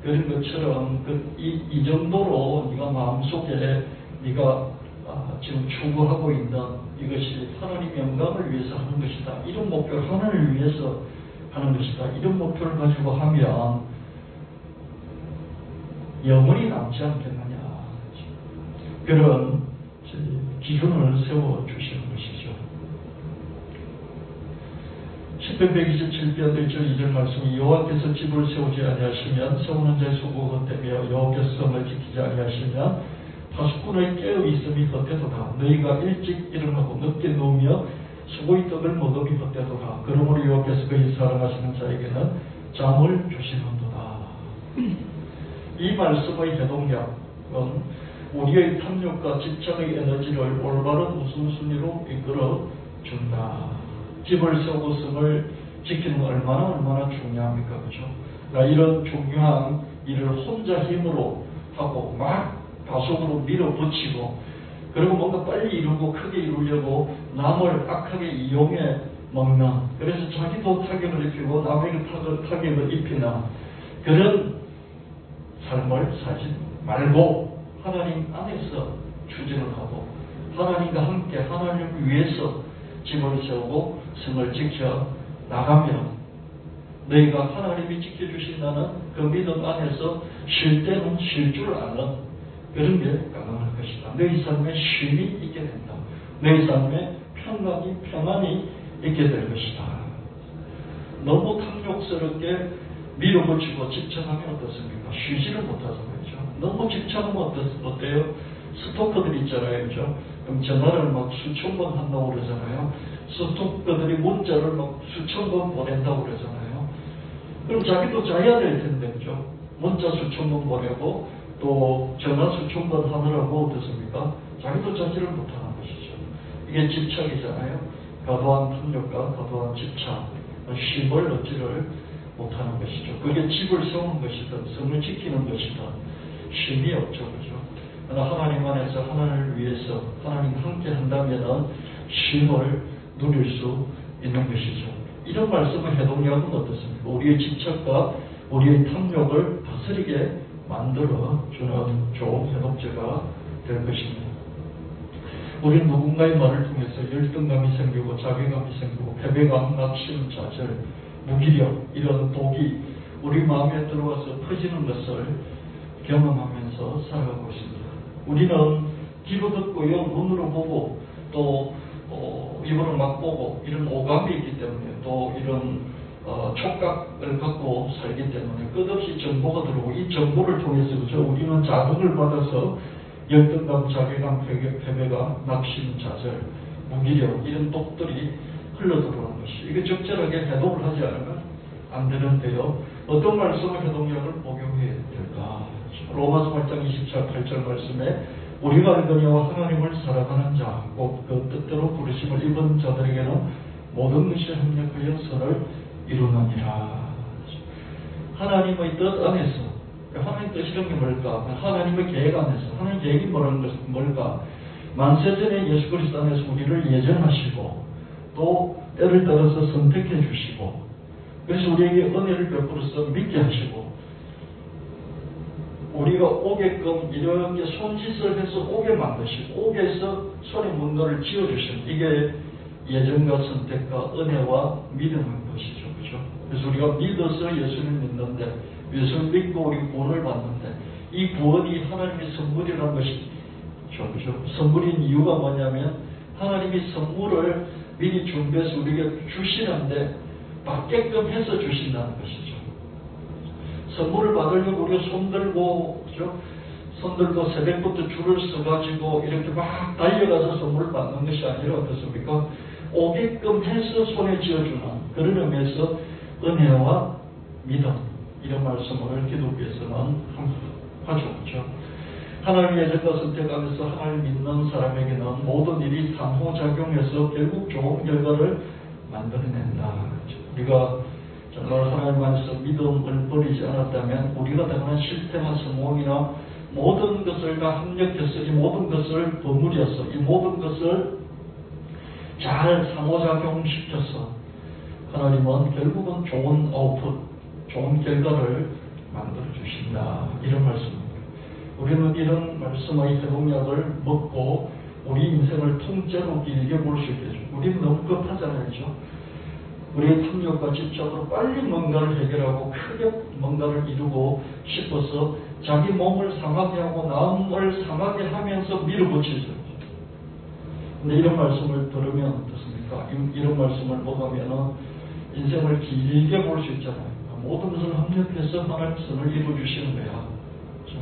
그런 것처럼 이 정도로 네가 마음속에 네가 지금 추구하고 있는 이것이 하나님의 영광을 위해서 하는 것이다. 이런 목표를 하나님을 위해서 하는 것이다. 이런 목표를 가지고 하면 영원히 남지 않겠느냐. 그런 기준을 세워주시는 것이죠. 10편 127편 1절 2절 말씀 여호와께서 집을 세우지 아니하시면 세우는 자의 수고 헛되며 여호와께서 성을 지키지 아니하시면 파수꾼의 깨어 있음이 헛되도다. 너희가 일찍 일어나고 늦게 누우며 수고의 떡을 먹음이 헛되도다. 그러므로 여호와께서 그의 사랑하시는 자에게는 잠을 주시는도다. 이 말씀의 해동력은 우리의 탐욕과 집착의 에너지를 올바른 우선순위로 이끌어 준다. 집을 세우고 성을 지키는 건 얼마나 중요합니까? 그죠? 이런 중요한 일을 혼자 힘으로 하고 막 가속으로 밀어붙이고 그리고 뭔가 빨리 이루고 크게 이루려고 남을 악하게 이용해 먹는, 그래서 자기도 타격을 입히고 남에게 타격을 입히는 그런 삶을 살지 말고 하나님 안에서 추진을 하고 하나님과 함께 하나님을 위해서 집을 세우고 성을 지켜 나가면 너희가 하나님이 지켜주신다는 그 믿음 안에서 쉴 때는 쉴 줄 아는 그런 게 가능할 것이다. 너희 삶에 쉼이 있게 된다. 너희 삶에 평안이 있게 될 것이다. 너무 탐욕스럽게 밀어붙이고 집착하면 어떻습니까? 쉬지를 못하죠. 그렇죠? 너무 집착하면 어때요? 스토커들 있잖아요. 그죠? 그럼 전화를 막 수천 번 한다고 그러잖아요. 스토커들이 문자를 막 수천 번 보낸다고 그러잖아요. 그럼 자기도 자야 될 텐데, 그죠? 문자 수천 번 보내고 또 전화 수천 번 하느라고 어떻습니까? 자기도 자지를 못하는 것이죠. 이게 집착이잖아요. 과도한 탐욕과 과도한 집착, 쉼을 얻지를 못하는 것이죠. 그게 집을 세우는 것이든 성을 지키는 것이든 쉼이 없죠. 그죠? 그러나 하나님 안에서 하나님을 위해서 하나님과 함께 한다면 쉼을 누릴 수 있는 것이죠. 이런 말씀의 해동력은 어떻습니까? 우리의 집착과 우리의 탐욕을 다스리게 만들어주는 좋은 해독제가 될 것입니다. 우리는 누군가의 말을 통해서 열등감이 생기고 자괴감이 생기고 패배감, 낙심, 좌절, 무기력 이런 독이 우리 마음에 들어와서 퍼지는 것을 경험하면서 살아가고 있습니다. 우리는 귀로 듣고요, 눈으로 보고 또 입으로 맛보고 이런 오감이 있기 때문에 또 이런 촉각을 갖고 살기 때문에 끝없이 정보가 들어오고 이 정보를 통해서 그죠? 우리는 자극을 받아서 열등감, 자괴감, 패배감, 낙심, 좌절, 무기력 이런 독들이 흘러들어오는 것이 이게 적절하게 해독을 하지 않으면 안 되는데요. 어떤 말씀의 해독력을 복용해야 될까? 로마서 8장 28절 말씀에 우리가 알거니와 하나님을 살아가는 자, 곧 그 뜻대로 부르심을 입은 자들에게는 모든 것이 합력하여 선을 이루느니라. 하나님의 뜻 안에서, 하나님의 뜻이란 게 뭘까? 하나님의 계획 안에서, 하나님의 계획이 뭘까? 만세전에 예수 그리스도 안에서 우리를 예정하시고 또 때를 따라서 선택해 주시고 그래서 우리에게 은혜를 베풀어서 믿게 하시고 우리가 오게끔 이렇게 손짓을 해서 오게 만드시고 오게서 손에 뭔가를 지어주시는 이게 예정과 선택과 은혜와 믿음인 것이죠. 그죠? 그래서 우리가 믿어서 예수를 믿는데 예수를 믿고 우리 구원을 받는데 이 구원이 하나님의 선물이라는 것이죠. 그죠? 선물인 이유가 뭐냐면 하나님이 선물을 미리 준비해서 우리에게 주시는데 받게끔 해서 주신다는 것이죠. 선물을 받으려고 우리가 손들고, 그죠? 손들고 새벽부터 줄을 서가지고 이렇게 막 달려가서 선물을 받는 것이 아니라 어떻습니까? 오게끔 해서 손에 쥐어주는 그런 의미에서 은혜와 믿음 이런 말씀을 기독교에서는 하죠. 그죠? 하나님의 예정과 선택하면서 하나님을 믿는 사람에게는 모든 일이 상호작용해서 결국 좋은 결과를 만들어낸다. 우리가 정말 하나님 안에서 믿음을 버리지 않았다면 우리가 당하는 실패나 성공이나 모든 것을 다 합력해서 이 모든 것을 버무려서 이 모든 것을 잘 상호작용시켜서 하나님은 결국은 좋은 아웃풋, 좋은 결과를 만들어 주신다. 이런 말씀입니다. 우리는 이런 말씀의 해독약을 먹고 우리 인생을 통째로 길게 볼 수 있게 해줍니다. 우리는 너무 급하잖아요. 그렇죠? 우리의 탐욕과 집착으로 빨리 뭔가를 해결하고 크게 뭔가를 이루고 싶어서 자기 몸을 상하게 하고 남을 상하게 하면서 밀어붙이죠. 근데 이런 말씀을 들으면 어떻습니까? 이런 말씀을 먹으면 인생을 길게 볼 수 있잖아요. 모든 것을 합력해서 하나님 선을 이루어주시는 거야. 그렇죠?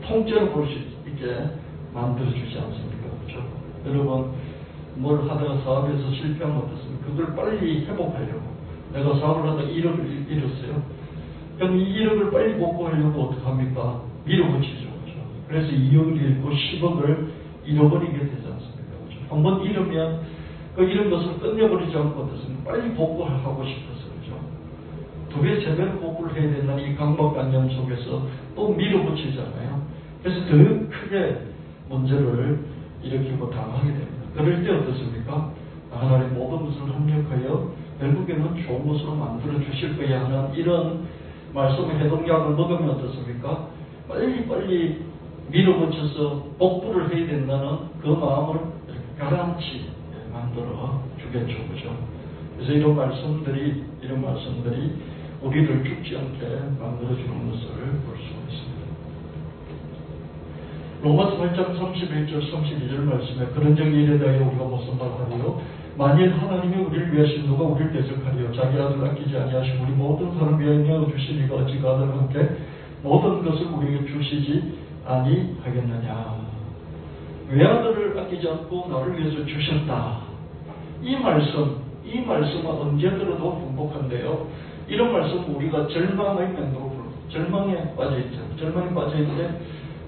통째로 볼 수 있게 만들어주지 않습니까? 그렇죠? 여러분, 뭘 하다가 사업에서 실패하면 어떻습니까? 그걸 빨리 회복하려고. 내가 사업을 하다가 1억을 잃었어요. 그럼 이 1억을 빨리 복구하려고 어떡합니까? 밀어붙이죠. 그렇죠? 그래서 2억을 잃고 10억을 잃어버리게 되지 않습니까? 그렇죠? 한번 잃으면 그 잃은 것을 끝내버리지 않고 어떻습니까? 빨리 복구하고 싶어서. 그렇죠? 두 배, 세 배로 복구를 해야 된다는 이 강박관념 속에서 또 밀어붙이잖아요. 그래서 더 크게 문제를 일으키고 당하게 됩니다. 그럴 때 어떻습니까? 하나님 모든 것을 합력하여 결국에는 좋은 것으로 만들어 주실 거야 하는 이런 말씀의 해독약을 먹으면 어떻습니까? 빨리 밀어붙여서 복구를 해야 된다는 그 마음을 가라앉히 만들어 주겠죠. 그죠? 그래서 이런 말씀들이 우리를 죽지 않게 만들어 주는 것을 볼 수 있습니다. 로마서 8장 31절 32절 말씀에 그런 적이 이래 대하여 우리가 무슨 말하리요? 만일 하나님이 우리를 위하신 누가 우리를 대적하리요? 자기 아들 아끼지 아니하시고 우리 모든 사람 위하여 주시니가 어찌 그 아들과 함께 모든 것을 우리에게 주시지 아니하겠느냐? 외아들을 아끼지 않고 나를 위해서 주셨다. 이 말씀은 언제 들어도 행복한데요. 이런 말씀 우리가 절망의 맹도로 절망에 빠져있죠. 절망에 빠져있는데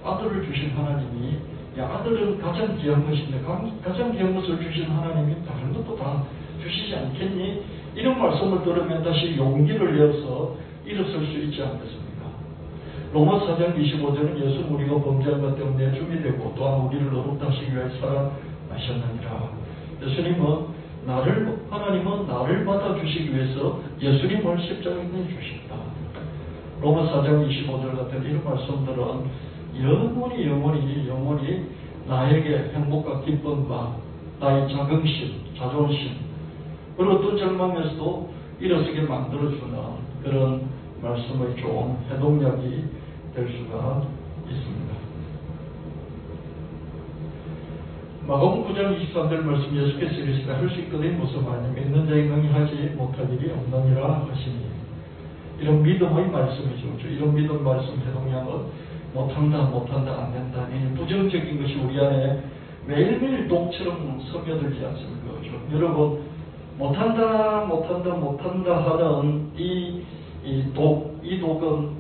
아들을 주신 하나님이 아들은 가장 귀한 것인데 가장 귀한 것을 주신 하나님이 다른 것도 다 주시지 않겠니? 이런 말씀을 들으면 다시 용기를 내어서 일어설 수 있지 않겠습니까? 로마서 4장 25절은 예수는 우리가 범죄한 것 때문에 죽이 되고 또한 우리를 어렵게 하시기 위해 살아나셨느니라. 하나님은 나를 받아주시기 위해서 예수님을 십자가에 내주셨다. 로마서 4장 25절 같은 이런 말씀들은 영원히 나에게 행복과 기쁨과 나의 자존심 그리고 어떤 절망에서도 일어서게 만들어주는 그런 말씀의 좋은 해독약이 될 수가 있습니다. 마가복음 9장 23절 말씀 예수께서 이르시되 할 수 있거든 무슨 말이냐 믿는 자의 능히 하지 못할 일이 없느니라 하시니 이런 믿음의 말씀이죠. 이런 믿음 말씀 해독약은 못한다, 안 된다. 이 부정적인 것이 우리 안에 매일매일 독처럼 스며들지 않습니까? 그렇죠? 여러분, 못한다 하는 이 독은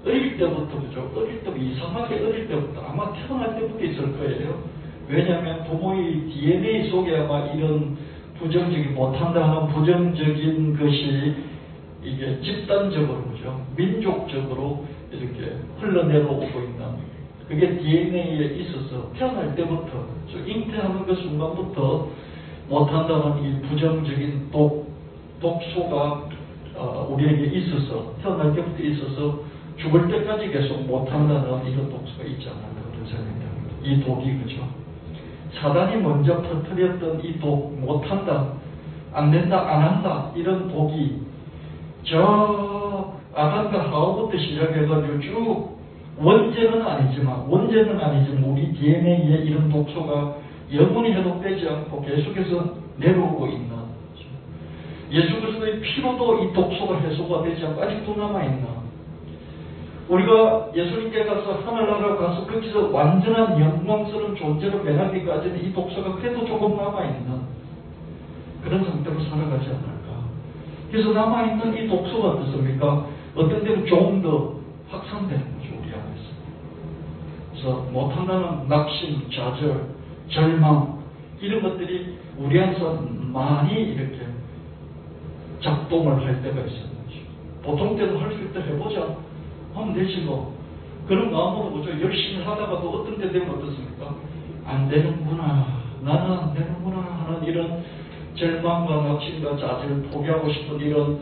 어릴 때부터, 그죠? 이상하게 어릴 때부터, 아마 태어날 때부터 있을 거예요. 왜냐하면 부모의 DNA 속에 아마 이런 못한다 하는 부정적인 것이 이게 집단적으로, 그죠? 민족적으로 이렇게 흘러내려오고 있는 그게 DNA에 있어서 태어날 때부터 잉태하는 그 순간부터 못한다는 이 부정적인 독소가 우리에게 있어서 태어날 때부터 있어서 죽을 때까지 계속 못한다는 이런 독소가 있지 않나 그런 생각이 듭니다. 이 독이 그죠? 사단이 먼저 터뜨렸던 이 독 못한다, 안 된다, 안 한다 이런 독이 아담과 하와부터 시작해가지고 쭉 원죄는 아니지만 우리 DNA에 이런 독소가 영원히 해독되지 않고 계속해서 내려오고 있는 예수 그리스도의 피로도 이 독소가 해소가 되지 않고 아직도 남아있는 우리가 예수님께 가서 하늘나라로 가서 거기서 완전한 영광스러운 존재로 변하기까지는 이 독소가 그래도 조금 남아있는 그런 상태로 살아가지 않을까. 그래서 남아있는 이 독소가 어떻습니까? 어떤 때는 좀 더 확산되는 거죠, 우리 안에서. 그래서 못한다는 낙심, 좌절, 절망, 이런 것들이 우리 안에서 많이 이렇게 작동을 할 때가 있는 거죠. 보통 때도 할 수 있다 해보자. 하면 되지 뭐. 그런 마음으로 보죠. 열심히 하다가도 어떤 때 되면 어떻습니까? 안 되는구나. 나는 안 되는구나 하는 이런 절망과 낙심과 좌절을 포기하고 싶은 이런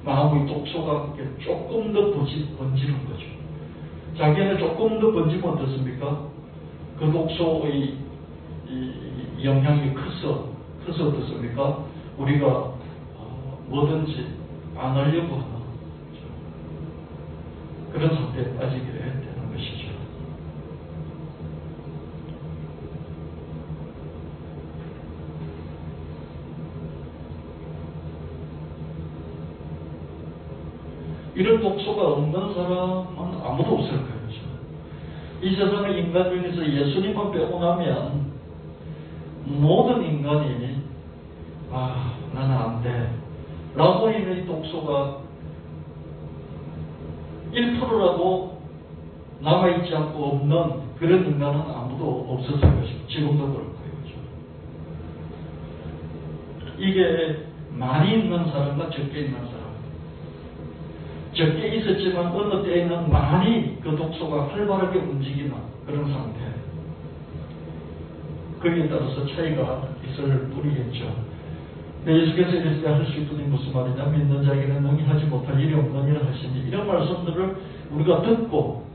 마음의 독소가 조금 더 번지는 거죠. 자기는 조금 더 번지면 어떻습니까? 그 독소의 영향이 커서 어떻습니까? 우리가 뭐든지 안 하려고 하는 그런 상태에 빠지게 되는 것이죠. 이런 독소가 없는 사람은 아무도 없을 거예요. 이 세상의 인간 중에서 예수님을 빼고 나면 모든 인간이 나는 안 돼 라고 하는 이 독소가 1%라도 남아있지 않고 없는 그런 인간은 아무도 없었을 것이고 지금도 그럴 거예요. 이게 많이 있는 사람과 적게 있는 사람, 적게 있었지만 어느 때에는 많이 그 독소가 활발하게 움직이는 그런 상태, 거기에 따라서 차이가 있을 뿐이겠죠. 예수께서 이렇게 할 수 있더니 무슨 말이냐, 믿는 자에게는 능히 하지 못할 일이 없느니라 하시니, 이런 말씀들을 우리가 듣고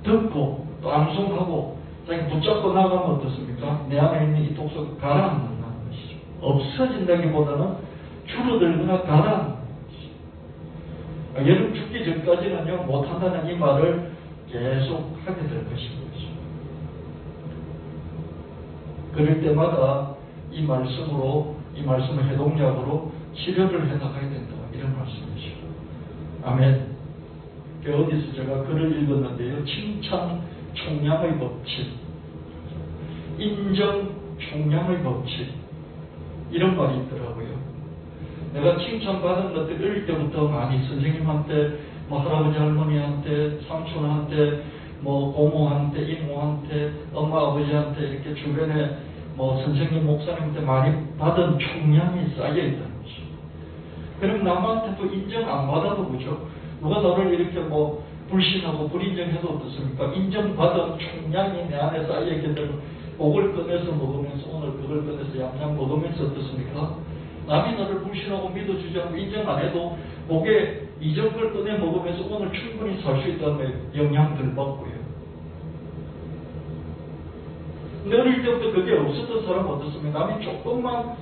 또 암송하고 자기 붙잡고 나가면 어떻습니까? 내 안에 있는 이 독소가 가라앉는다는 것이죠. 없어진다기보다는 줄어들거나 가라앉는 것이죠. 여러분 죽기 전까지는요 못한다는 이 말을 계속 하게 될 것입니다. 그럴 때마다 이 말씀의 해독약으로 치료를 해나가야 된다, 이런 말씀이죠. 아멘. 어디서 제가 글을 읽었는데요, 칭찬 총량의 법칙, 인정 총량의 법칙, 이런 말이 있더라고요. 내가 칭찬받은 것들 어릴 때부터 많이 선생님한테, 할아버지 할머니한테, 삼촌한테, 고모한테, 이모한테, 엄마 아버지한테, 이렇게 주변에 선생님 목사님한테 많이 받은 총량이 쌓여있다는 거죠. 그럼 남한테도 인정 안 받아도 그죠? 누가 너를 이렇게 불신하고 불인정해도 어떻습니까? 인정받은 총량이 내 안에 쌓여있게 되면 그걸 꺼내서 먹으면서, 오늘 그걸 꺼내서 얌얌 먹으면서 어떻습니까? 남이 너를 불신하고 믿어주지 않고 인정 안 해도 그게 이전 걸 꺼내 먹으면서 오늘 충분히 살 수 있다는 영향들 받고요. 근데 어릴 때부터 그게 없었던 사람은 어떻습니까? 남이 조금만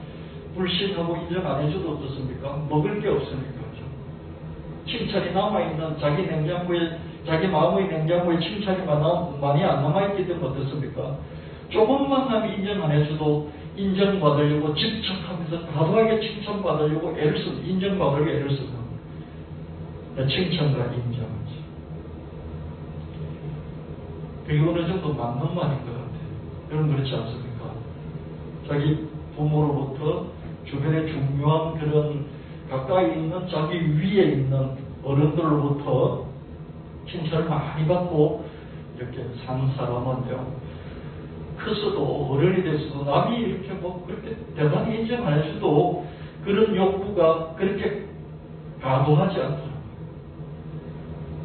불신하고 인정 안 해줘도 어떻습니까? 먹을 게 없으니까. 칭찬이 남아있는 자기 냉장고에, 자기 마음의 냉장고에 칭찬이 많이 안 남아있기 때문에 어떻습니까? 조금만 남이 인정 안 해줘도 인정받으려고 집착하면서 과도하게 칭찬받으려고 애를 쓰는, 인정받으려고 애를 쓰는 칭찬과 인정이죠. 그게 어느 정도 맞는 말인 것 같아요. 여러분 그렇지 않습니까? 자기 부모로부터 주변에 중요한 그런 가까이 있는 자기 위에 있는 어른들로부터 칭찬을 많이 받고 이렇게 산 사람은요, 커서도 어른이 됐어도 남이 이렇게 그렇게 대단히 인정 안 해줘도 그런 욕구가 그렇게 과도하지 않더라고요.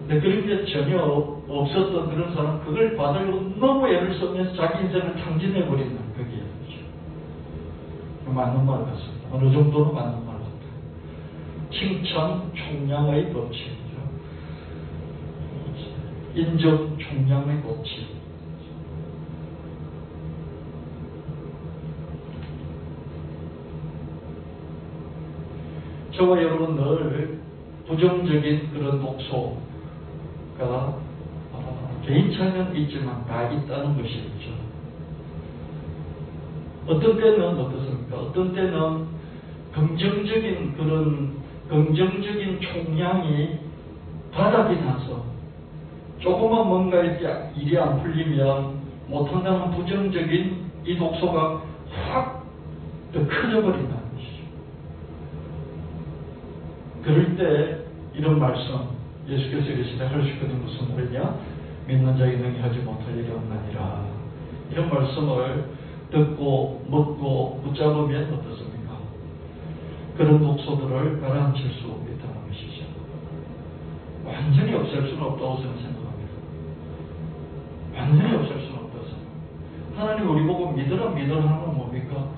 근데 그런 게 전혀 없었던 그런 사람은 그걸 받으려고 너무 애를 쓰면서 자기 인생을 탕진해버리는 그게 맞는 말 같습니다. 어느 정도는 맞는 말 같아요. 칭찬 총량의 법칙이죠. 인정 총량의 법칙. 저와 여러분 늘 부정적인 그런 독소가 개인차는 있지만 다 있다는 것이죠. 어떤 때는 어떻습니까? 어떤 때는 긍정적인 총량이 바닥이 나서 조금만 뭔가 이렇게 일이 안 풀리면 못한다는 부정적인 이 독소가 확 더 커져버린다는 것이죠. 그럴 때 이런 말씀, 예수께서 이르시되 할 수 있거든 무슨 말이냐? 믿는 자에게 능히 하지 못할 일이 없나니라. 이런 말씀을 듣고 먹고 붙잡으면 어떻습니까? 그런 독소들을 가라앉힐 수 있다는 것이죠. 완전히 없앨 수는 없다고 저는 생각합니다. 완전히 없앨 수는 없다고 생각합니다. 하나님 우리 보고 믿으라 하는 건 뭡니까?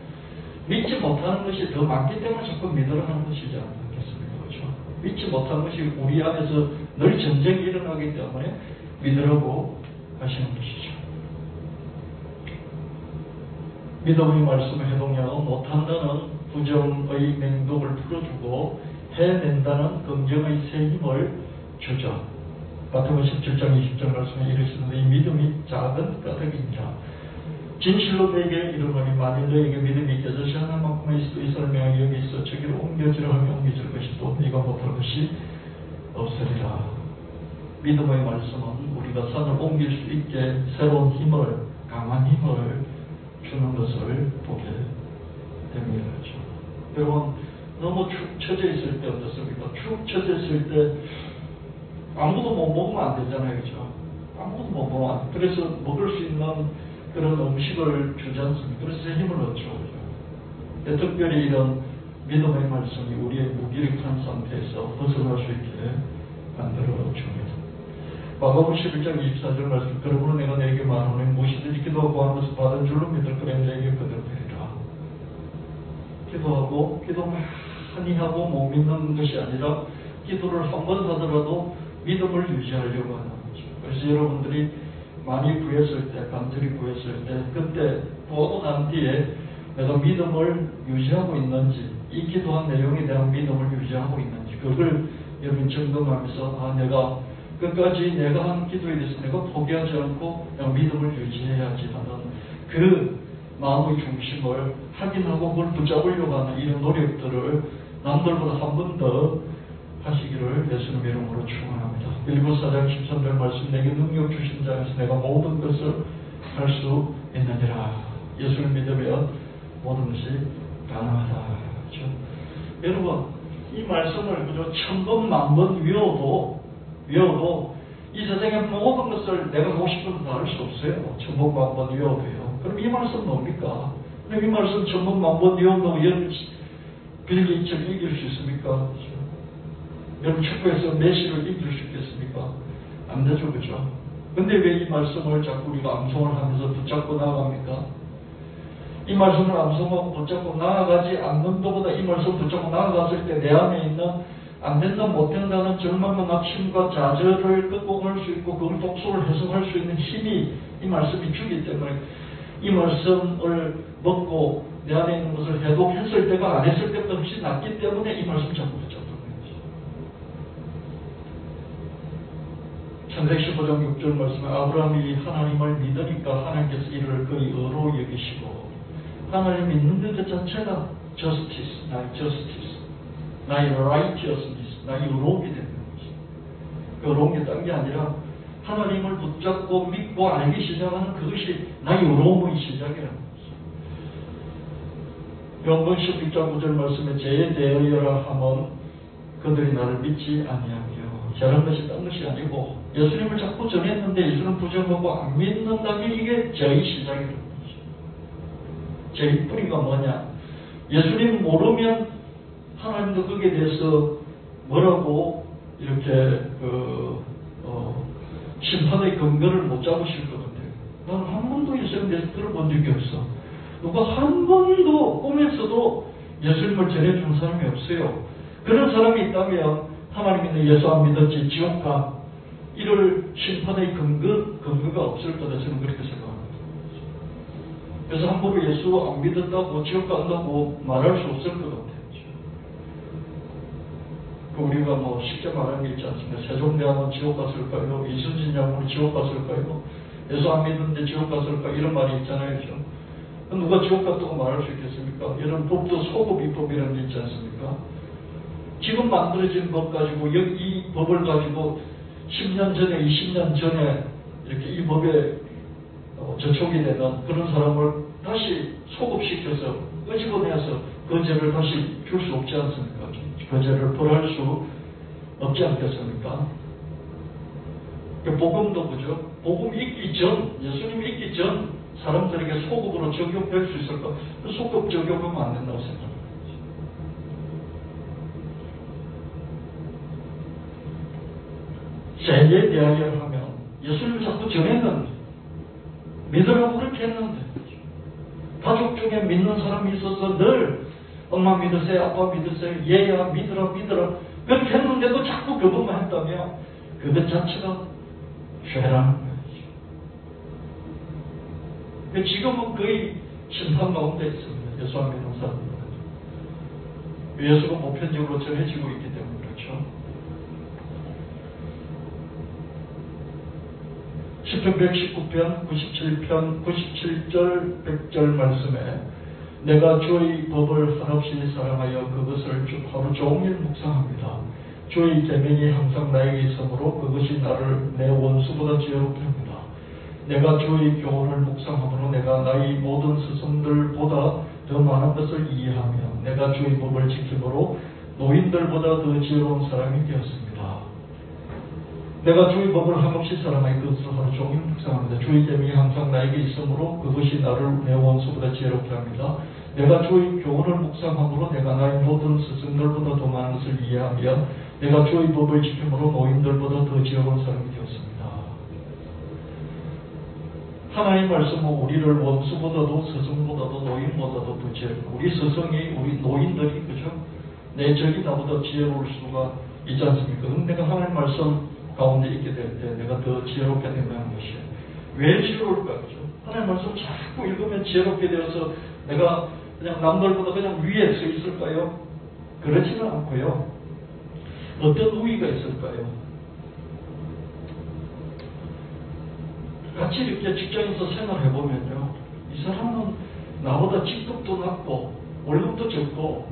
믿지 못하는 것이 더 많기 때문에 자꾸 믿으라 하는 것이지 않겠습니까? 그렇죠? 믿지 못하는 것이 우리 안에서 늘 전쟁이 일어나기 때문에 믿으라고 하시는 것이죠. 믿음의 말씀을 해동하고 못한다는 부정의 맹독을 풀어주고 해낸다는 긍정의 새 힘을 주죠. 마태복음 17장 20절 말씀에 이르시는데 이 믿음이 작은 까닭이니라. 진실로 너에게 이르노니 만일 너에게 믿음이 있게 하나만큼의 수도 있을 명이 여기 있어 저기로 옮겨지려 하면 옮겨질 것이 또 네가 못할 것이 없으리라. 믿음의 말씀은 우리가 산을 옮길 수 있게 새로운 힘을, 강한 힘을 주는 것을 보게 됩니다. 여러분, 너무 축 처져 있을 때 어떻습니까? 축 처져 있을 때 아무도 못 먹으면 안 되잖아요. 그죠? 아무도 못 먹으면 안 돼. 그래서 먹을 수 있는 그런 음식을 주지 않습니까? 그래서 힘을 얻죠. 그죠? 특별히 이런 믿음의 말씀이 우리의 무기력한 상태에서 벗어날 수 있게 만들어 줍니다. 마가복음 11장 24절 말씀, 그러므로 내가 너에게 말하노니 무엇이든지 기도하고 구하는 것을 받은 줄로 믿을 거라 너에게 그대로 되리라. 기도하고 기도 많이 하고 못 믿는 것이 아니라 기도를 한 번 하더라도 믿음을 유지하려고 하는 거죠. 그래서 여러분들이 많이 구했을 때, 간절히 구했을 때, 그때 보고 난 뒤에 내가 믿음을 유지하고 있는지, 이 기도한 내용에 대한 믿음을 유지하고 있는지, 그걸 여러분 점검하면서 내가 끝까지 내가 한 기도에 대해서 내가 포기하지 않고 그냥 믿음을 유지해야지 하는 그 마음의 중심을 확인하고 그걸 붙잡으려고 하는 이런 노력들을 남들보다 한 번 더 하시기를 예수님 이름으로 축원합니다. 빌립보서 4장 13절 말씀, 내게 능력 주신 자에서 내가 모든 것을 할 수 있느니라. 예수를 믿으면 모든 것이 가능하다. 그렇죠? 여러분, 이 말씀을 그저 1000번, 10,000번 외워도 이 세상의 모든 것을 내가 하고 싶은 다 할 수 없어요. 1000번, 10,000번 외워도요. 그럼 이 말씀 뭡니까? 그럼 이 말씀 1000번, 10,000번 외운다고 여러분 빌리처럼 이길 수 있습니까? 여러분 축구에서 메시를 이길 수 있겠습니까? 안 되죠. 그죠? 근데 왜 이 말씀을 자꾸 우리가 암송을 하면서 붙잡고 나아갑니까? 이 말씀을 암송하고 붙잡고 나아가지 않는 것보다 이 말씀 붙잡고 나아갔을 때 내 안에 있는 안 된다, 못 된다는 절망과 낙심과 좌절을 극복할 수 있고 그걸 독소를 해석할 수 있는 힘이 이 말씀이 주기 때문에 이 말씀을 먹고 내 안에 있는 것을 해독했을 때가 안 했을 때보다 훨씬 낫기 때문에 이 말씀 자꾸 붙잡는 거죠. 창세기 15장 6절 말씀에 아브라함이 하나님을 믿으니까 하나님께서 이를 그의 의로 여기시고, 하나님 믿는 것 자체가 justice, 나의 justice, 나의 righteousness, 나의 의로움이 되는 것이죠. 그 의로움이 딴 게 아니라 하나님을 붙잡고 믿고 알기 시작하는 그것이 나의 의로움의 시작이라는 것이죠. 요한복음 16장 9절 말씀에 죄에 대하여라 하면 그들이 나를 믿지 아니하며, 죄라는 것이 딴 것이 아니고 예수님을 자꾸 전했는데 예수님 부정하고 안 믿는다면 이게 죄의 시작이라는 것이죠. 죄의 뿌리가 뭐냐? 예수님 모르면 하나님도 거기에 대해서 뭐라고 이렇게 심판의 근거를 못 잡으실 것 같아요. 나는 한 번도 예수님에 대해서 들어본 적이 없어. 누가 한 번도 꿈에서도 예수님을 전해준 사람이 없어요. 그런 사람이 있다면 하나님이 예수 안 믿었지 지옥 가, 이럴 심판의 근거가 없을 거다. 저는 그렇게 생각합니다. 그래서 함부로 예수 안 믿었다고 지옥 간다고 말할 수 없을 것 같아요. 우리가 뭐 쉽게 말하는 게 있지 않습니까? 세종대왕은 지옥 갔을까요? 이순신 장군이 지옥 갔을까요? 예수 안 믿는데 지옥 갔을까? 이런 말이 있잖아요. 그렇죠? 누가 지옥 갔다고 말할 수 있겠습니까? 이런 법도 소급이법이라는 게 있지 않습니까? 지금 만들어진 법 가지고 이 법을 가지고 10년 전에 20년 전에 이렇게 이 법에 저촉이 되는 그런 사람을 다시 소급시켜서 끄집어내서 그 죄를 다시 줄 수 없지 않습니까? 그 죄를 벌할 수 없지 않겠습니까? 복음도 그죠? 복음 있기 전, 예수님 있기 전 사람들에게 소급으로 적용될 수 있을까? 소급 적용하면 안 된다고 생각합니다. 죄에 대하여 하면 예수님을 자꾸 전했는데, 믿으라고 그렇게 했는데, 가족 중에 믿는 사람이 있어서 늘 엄마 믿으세요, 아빠 믿으세요, 얘야 믿으라 그렇게 했는데도 자꾸 그것만 했다면 그것 자체가 죄라는 거예요. 지금은 거의 심판 가운데 있습니다. 예수 안 믿는 사람들은. 예수가 보편적으로 전해지고 있기 때문에 그렇죠. 시편 119편 97편 97절 100절 말씀에 내가 주의 법을 한없이 사랑하여 그것을 하루 종일 묵상합니다. 주의 계명이 항상 나에게 있으므로 그것이 나를 내 원수보다 지혜롭게 합니다. 내가 주의 교훈을 묵상함으로 내가 나의 모든 스승들보다 더 많은 것을 이해하며 내가 주의 법을 지킴으로 노인들보다 더 지혜로운 사람이 되었습니다. 내가 주의 법을 한없이 사랑하여 그것을 하루 종일 묵상합니다. 주의 계명이 항상 나에게 있으므로 그것이 나를 내 원수보다 지혜롭게 합니다. 내가 주의 교훈을 묵상함으로 내가 나의 모든 스승들보다 더 많은 것을 이해하며 내가 주의 법을 지킴으로 노인들보다 더 지혜로운 사람이 되었습니다. 하나님 말씀은 우리를 원수보다도 스승보다도 노인보다도 더 지혜롭고 우리 스승이 우리 노인들이 그죠? 내 적이 나보다 지혜로울 수가 있지 않습니까? 그럼 내가 하나님 말씀 가운데 있게 될 때 내가 더 지혜롭게 된다는 것이 왜 지혜로울까? 그죠? 하나님 말씀 자꾸 읽으면 지혜롭게 되어서 내가 그냥 남들보다 그냥 위에 서 있을까요? 그렇지는 않고요. 어떤 우위가 있을까요? 같이 이렇게 직장에서 생활해보면요. 이 사람은 나보다 직급도 낮고 월급도 적고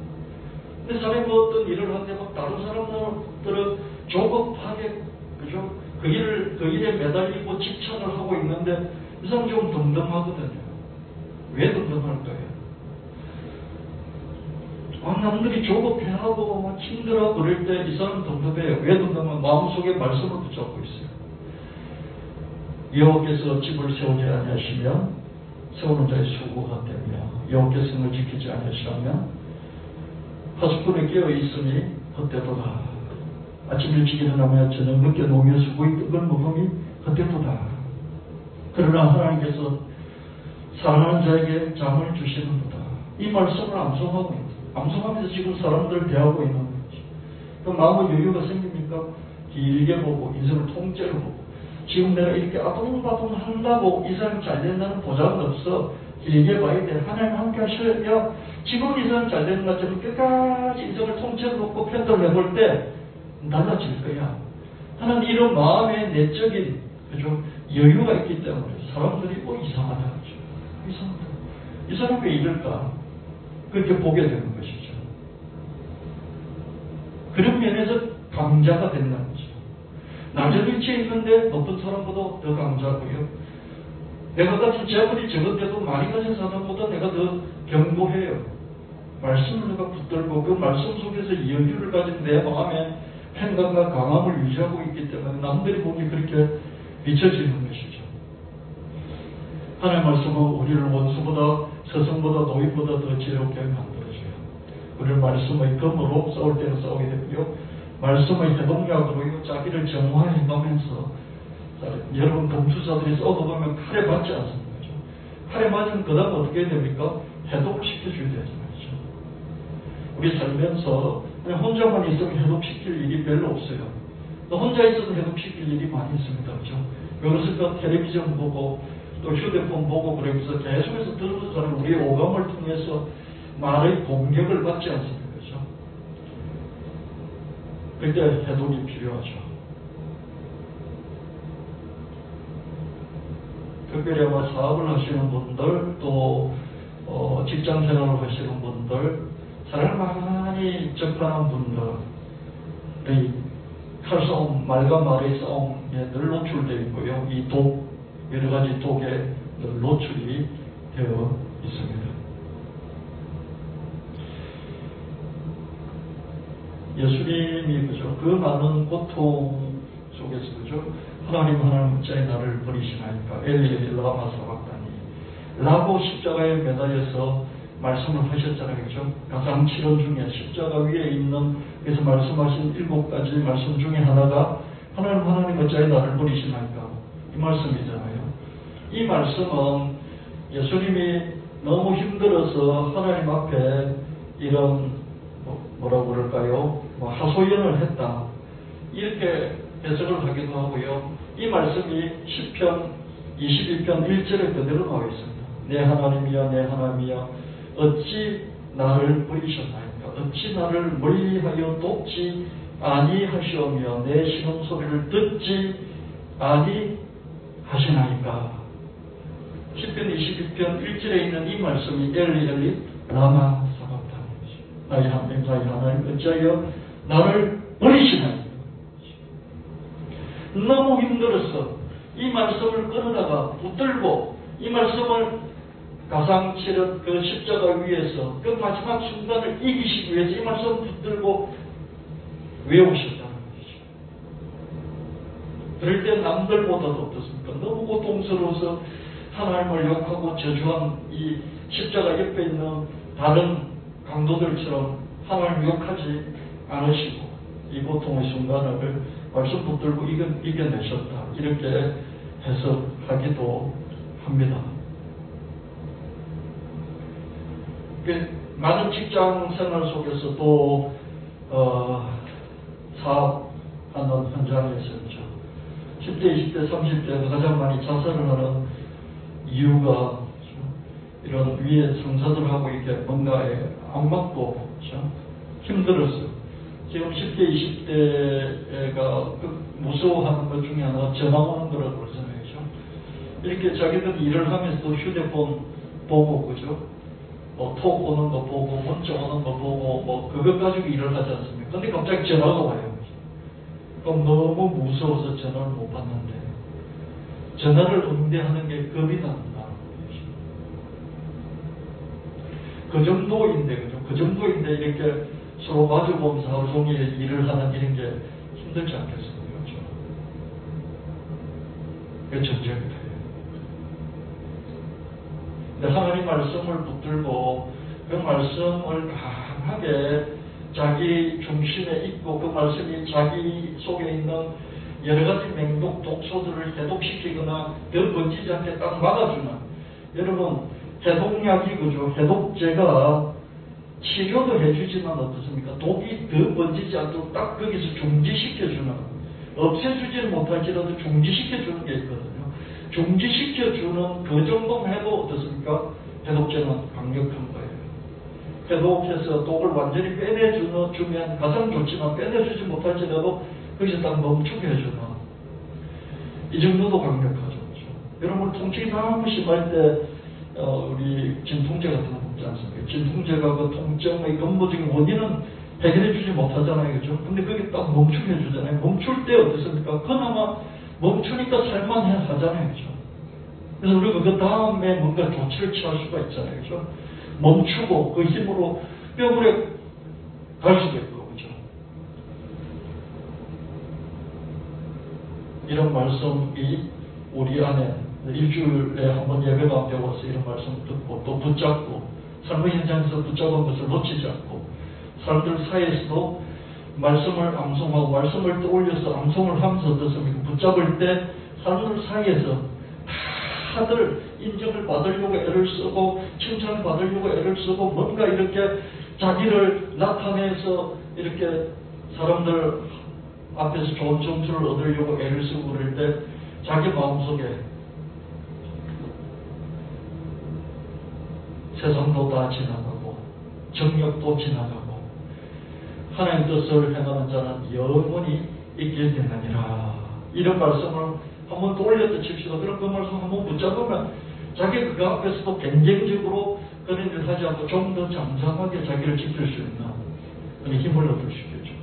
근데 사람이 어떤 일을 하는데 막 다른 사람들은 조급하게 그죠? 그 일에 매달리고 집착을 하고 있는데 이 사람 좀 덤덤하거든요. 왜 덤덤할까요? 남들이 조급해하고 막 힘들어 그럴 때 이 사람은 덤덤해요. 왜 덤덤하면 마음속에 말씀을 붙잡고 있어요. 여호와께서 집을 세우지 아니하시면 세우는 자의 수고가 되며 여호와께서 성을 지키지 아니하시면 하수꾼에 깨어 있으니 헛되도다. 아침 일찍 일어나며 저녁 늦게 노며 수고의 떡을 먹음이 헛되도다. 그러나 하나님께서 사랑하는 자에게 잠을 주시는도다. 이 말씀을 암송하고 있다. 암송하면서 지금 사람들을 대하고 있는 거지. 그럼 마음의 여유가 생깁니까? 길게 보고 인생을 통째로 보고 지금 내가 이렇게 아둥바둥 한다고 이 사람이 잘 된다는 보장은 없어. 길게 봐야 돼. 하나님 함께 하셔야 지금 이 사람 잘 되는 것처럼 끝까지 인생을 통째로 놓고 편들을 해볼 때 달라질 거야. 하나님 이런 마음의 내적인 그죠? 여유가 있기 때문에 사람들이 이상하다 그죠? 이상하다. 이 사람 왜 이럴까? 그렇게 보게 되는 것이죠. 그런 면에서 강자가 된다는 거죠. 낮은 위치에 있는데 높은 사람보다 더 강자고요. 내가 가진 재물이 적은데도 많이 가진 사람보다 내가 더 견고해요. 말씀을 내가 붙들고 그 말씀 속에서 여유를 가진 내 마음의 평강과 강함을 유지하고 있기 때문에 남들이 보기 그렇게 비춰지는 것이죠. 하나님의 말씀은 우리를 원수보다 스승보다 노인보다 더 지혜롭게 만들어줘요. 우리를 말씀의 검으로 싸울 때는 싸우게 되고요. 말씀의 해독약으로 자기를 정화해 가면서 여러분 검투사들이 쏘아보면 칼에 맞지 않습니까? 칼에 맞으면 그 다음 어떻게 해야 됩니까? 해독시켜줘야 되죠. 우리 살면서 그냥 혼자만 있으면 해독시킬 일이 별로 없어요. 또 혼자 있어도 해독시킬 일이 많이 있습니다. 그렇죠? 그래서 텔레비전 보고 또 휴대폰 보고 그러면서 계속해서 들으면서 사는 우리의 오감을 통해서 말의 공격을 받지 않습니까? 그렇죠? 그때 해독이 필요하죠. 특별히 아마 사업을 하시는 분들 또 직장 생활을 하시는 분들 사랑을 많이 접하는 분들의 칼싸움, 말과 말의 싸움에 늘 노출되어 있고요. 이 독, 여러 가지 독에 늘 노출이 되어 있습니다. 예수님이 그죠? 그 많은 고통 속에서 그죠? 하나님 어찌하여 나를 버리시나이까? 엘리 라마 사박다니 라고 십자가에 매달려서 말씀을 하셨잖아요. 그죠? 가장 치료 중에 십자가 위에 있는 그래서 말씀하신 7가지 말씀 중에 하나가 하나님 어찌하여 나를 버리시나이까? 이 말씀이잖아요. 이 말씀은 예수님이 너무 힘들어서 하나님 앞에 이런 뭐라고 그럴까요? 하소연을 했다. 이렇게 해석을 하기도 하고요. 이 말씀이 시편 22편 1절에 그대로 나와 있습니다. 내 하나님이여 내 하나님이여 어찌 나를 버리셨나이까? 어찌 나를 멀리하여 돕지 아니하시오며 내 신음소리를 듣지 아니하시나이까? 시편 22편 1절에 있는 이 말씀이 엘리 라마 사박타니 나의 하나님 어찌하여 나를 버리시나이까? 너무 힘들어서 이 말씀을 끊으다가 붙들고 이 말씀을 가상치른 그 십자가 위에서 그 마지막 순간을 이기시기 위해서 이 말씀을 붙들고 외우셨다는 것이죠. 그럴 때 남들보다도 어떻습니까? 너무 고통스러워서 하나님을 욕하고 저주한 이 십자가 옆에 있는 다른 강도들처럼 하나님을 욕하지 않으시고 이 고통의 순간을 말씀 붙들고 이겨내셨다. 이렇게 해석하기도 합니다. 많은 직장 생활 속에서 또 사업하는 현장에서죠. 10대, 20대, 30대가 가장 많이 자살을 하는 이유가 이런 위에 상사들하고 이렇게 뭔가에 안 맞고 힘들었어요. 지금 10대, 20대가 무서워하는 것 중에 하나가 전화 오는 거라고 그러잖아요. 이렇게 자기들이 일을 하면서도 휴대폰 보고, 그죠? 톡 오는 거 보고, 문자 오는 거 보고, 그것 가지고 일을 하지 않습니까? 근데 갑자기 전화가 와요. 그럼 너무 무서워서 전화를 못 받는데, 전화를 응대하는 게 겁이 난다. 그 정도인데, 그죠? 그 정도인데, 이렇게 서로 마주보면서 하루 종일 일을 하는 이런 게 힘들지 않겠습니까? 그죠? 그게 전쟁이다. 근데 하나님 말씀을 붙들고 그 말씀을 강하게 자기 중심에 있고 그 말씀이 자기 속에 있는 여러 가지 맹독 독소들을 해독시키거나 더 번지지 않게 딱 막아주는, 여러분 해독약이 그죠? 해독제가 치료도 해주지만 어떻습니까? 독이 더 번지지 않도록 딱 거기서 중지시켜주는, 없애주지는 못할지라도 중지시켜주는 게 있거든요. 중지시켜주는 그 정도만 해도 어떻습니까? 해독제는 강력한 거예요. 해독해서 독을 완전히 빼내주면 가장 좋지만 빼내주지 못할지라도 거기서 딱 멈추게 해주는 이 정도도 강력하죠. 여러분 통증이 너무 심할 때 우리 진통제 같은 거 먹지 않습니까? 진통제가 그 통증의 근본적인 원인은 해결해주지 못하잖아요. 그죠? 근데 그게 딱 멈추게 해주잖아요. 멈출 때 어떻습니까? 그나마 멈추니까 살만해 하잖아요. 그죠? 그래서 우리가 그 다음에 뭔가 조치를 취할 수가 있잖아요. 그죠? 멈추고 그 힘으로 뼈물에 갈 수도 있고, 그죠? 이런 말씀이 우리 안에 일주일에 한 번 예배 가운데 와서 이런 말씀 듣고 또 붙잡고 삶의 현장에서 붙잡은 것을 놓치지 않고 사람들 사이에서도 말씀을 암송하고 말씀을 떠올려서 암송을 하면서 어떻습니까? 붙잡을 때 사람들 사이에서 다들 인정을 받으려고 애를 쓰고 칭찬을 받으려고 애를 쓰고 뭔가 이렇게 자기를 나타내서 이렇게 사람들 앞에서 좋은 점수를 얻으려고 애를 쓰고 그럴 때 자기 마음속에 세상도 다 지나가고 정력도 지나가고 하나님 뜻을 행하는 자는 영원히 있게 되느니라. 이런 말씀을 한번 떠올렸다 칩시다. 그럼 그 말씀 한번 붙잡으면 자기 그 앞에서도 경쟁적으로 그런 일 하지 않고 좀 더 잠잠하게 자기를 지킬 수 있는 그런 힘을 얻을 수 있겠죠.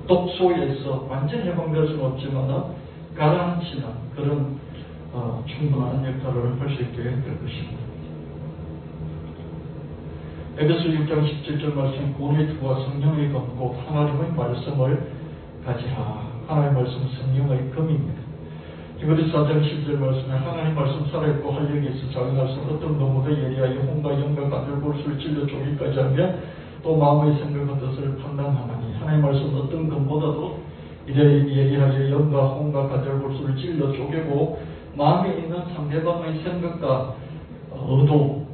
독소에서 완전히 해방될 수는 없지만 가라앉히는 그런 충분한 역할을 할 수 있게 될 것입니다. 에베소 6장 17절 말씀, 구원의 투와 성령의 검 곧 하나님의 말씀을 가지라. 하나님의 말씀은 성령의 검입니다. 히브리서 4장 10절 말씀에 하나님 말씀 살아있고 활력이 있어 자기가 서 어떤 놈보다 예리하여 혼과 영과 간을 볼수를 찔러 쪼기까지 하며 또 마음의 생각과 뜻을 판단하나니 하나님 말씀은 어떤 검보다도 이래 예리하여 영과 혼과 간을 볼수를 찔러 쪼개고 마음에 있는 상대방의 생각과 의도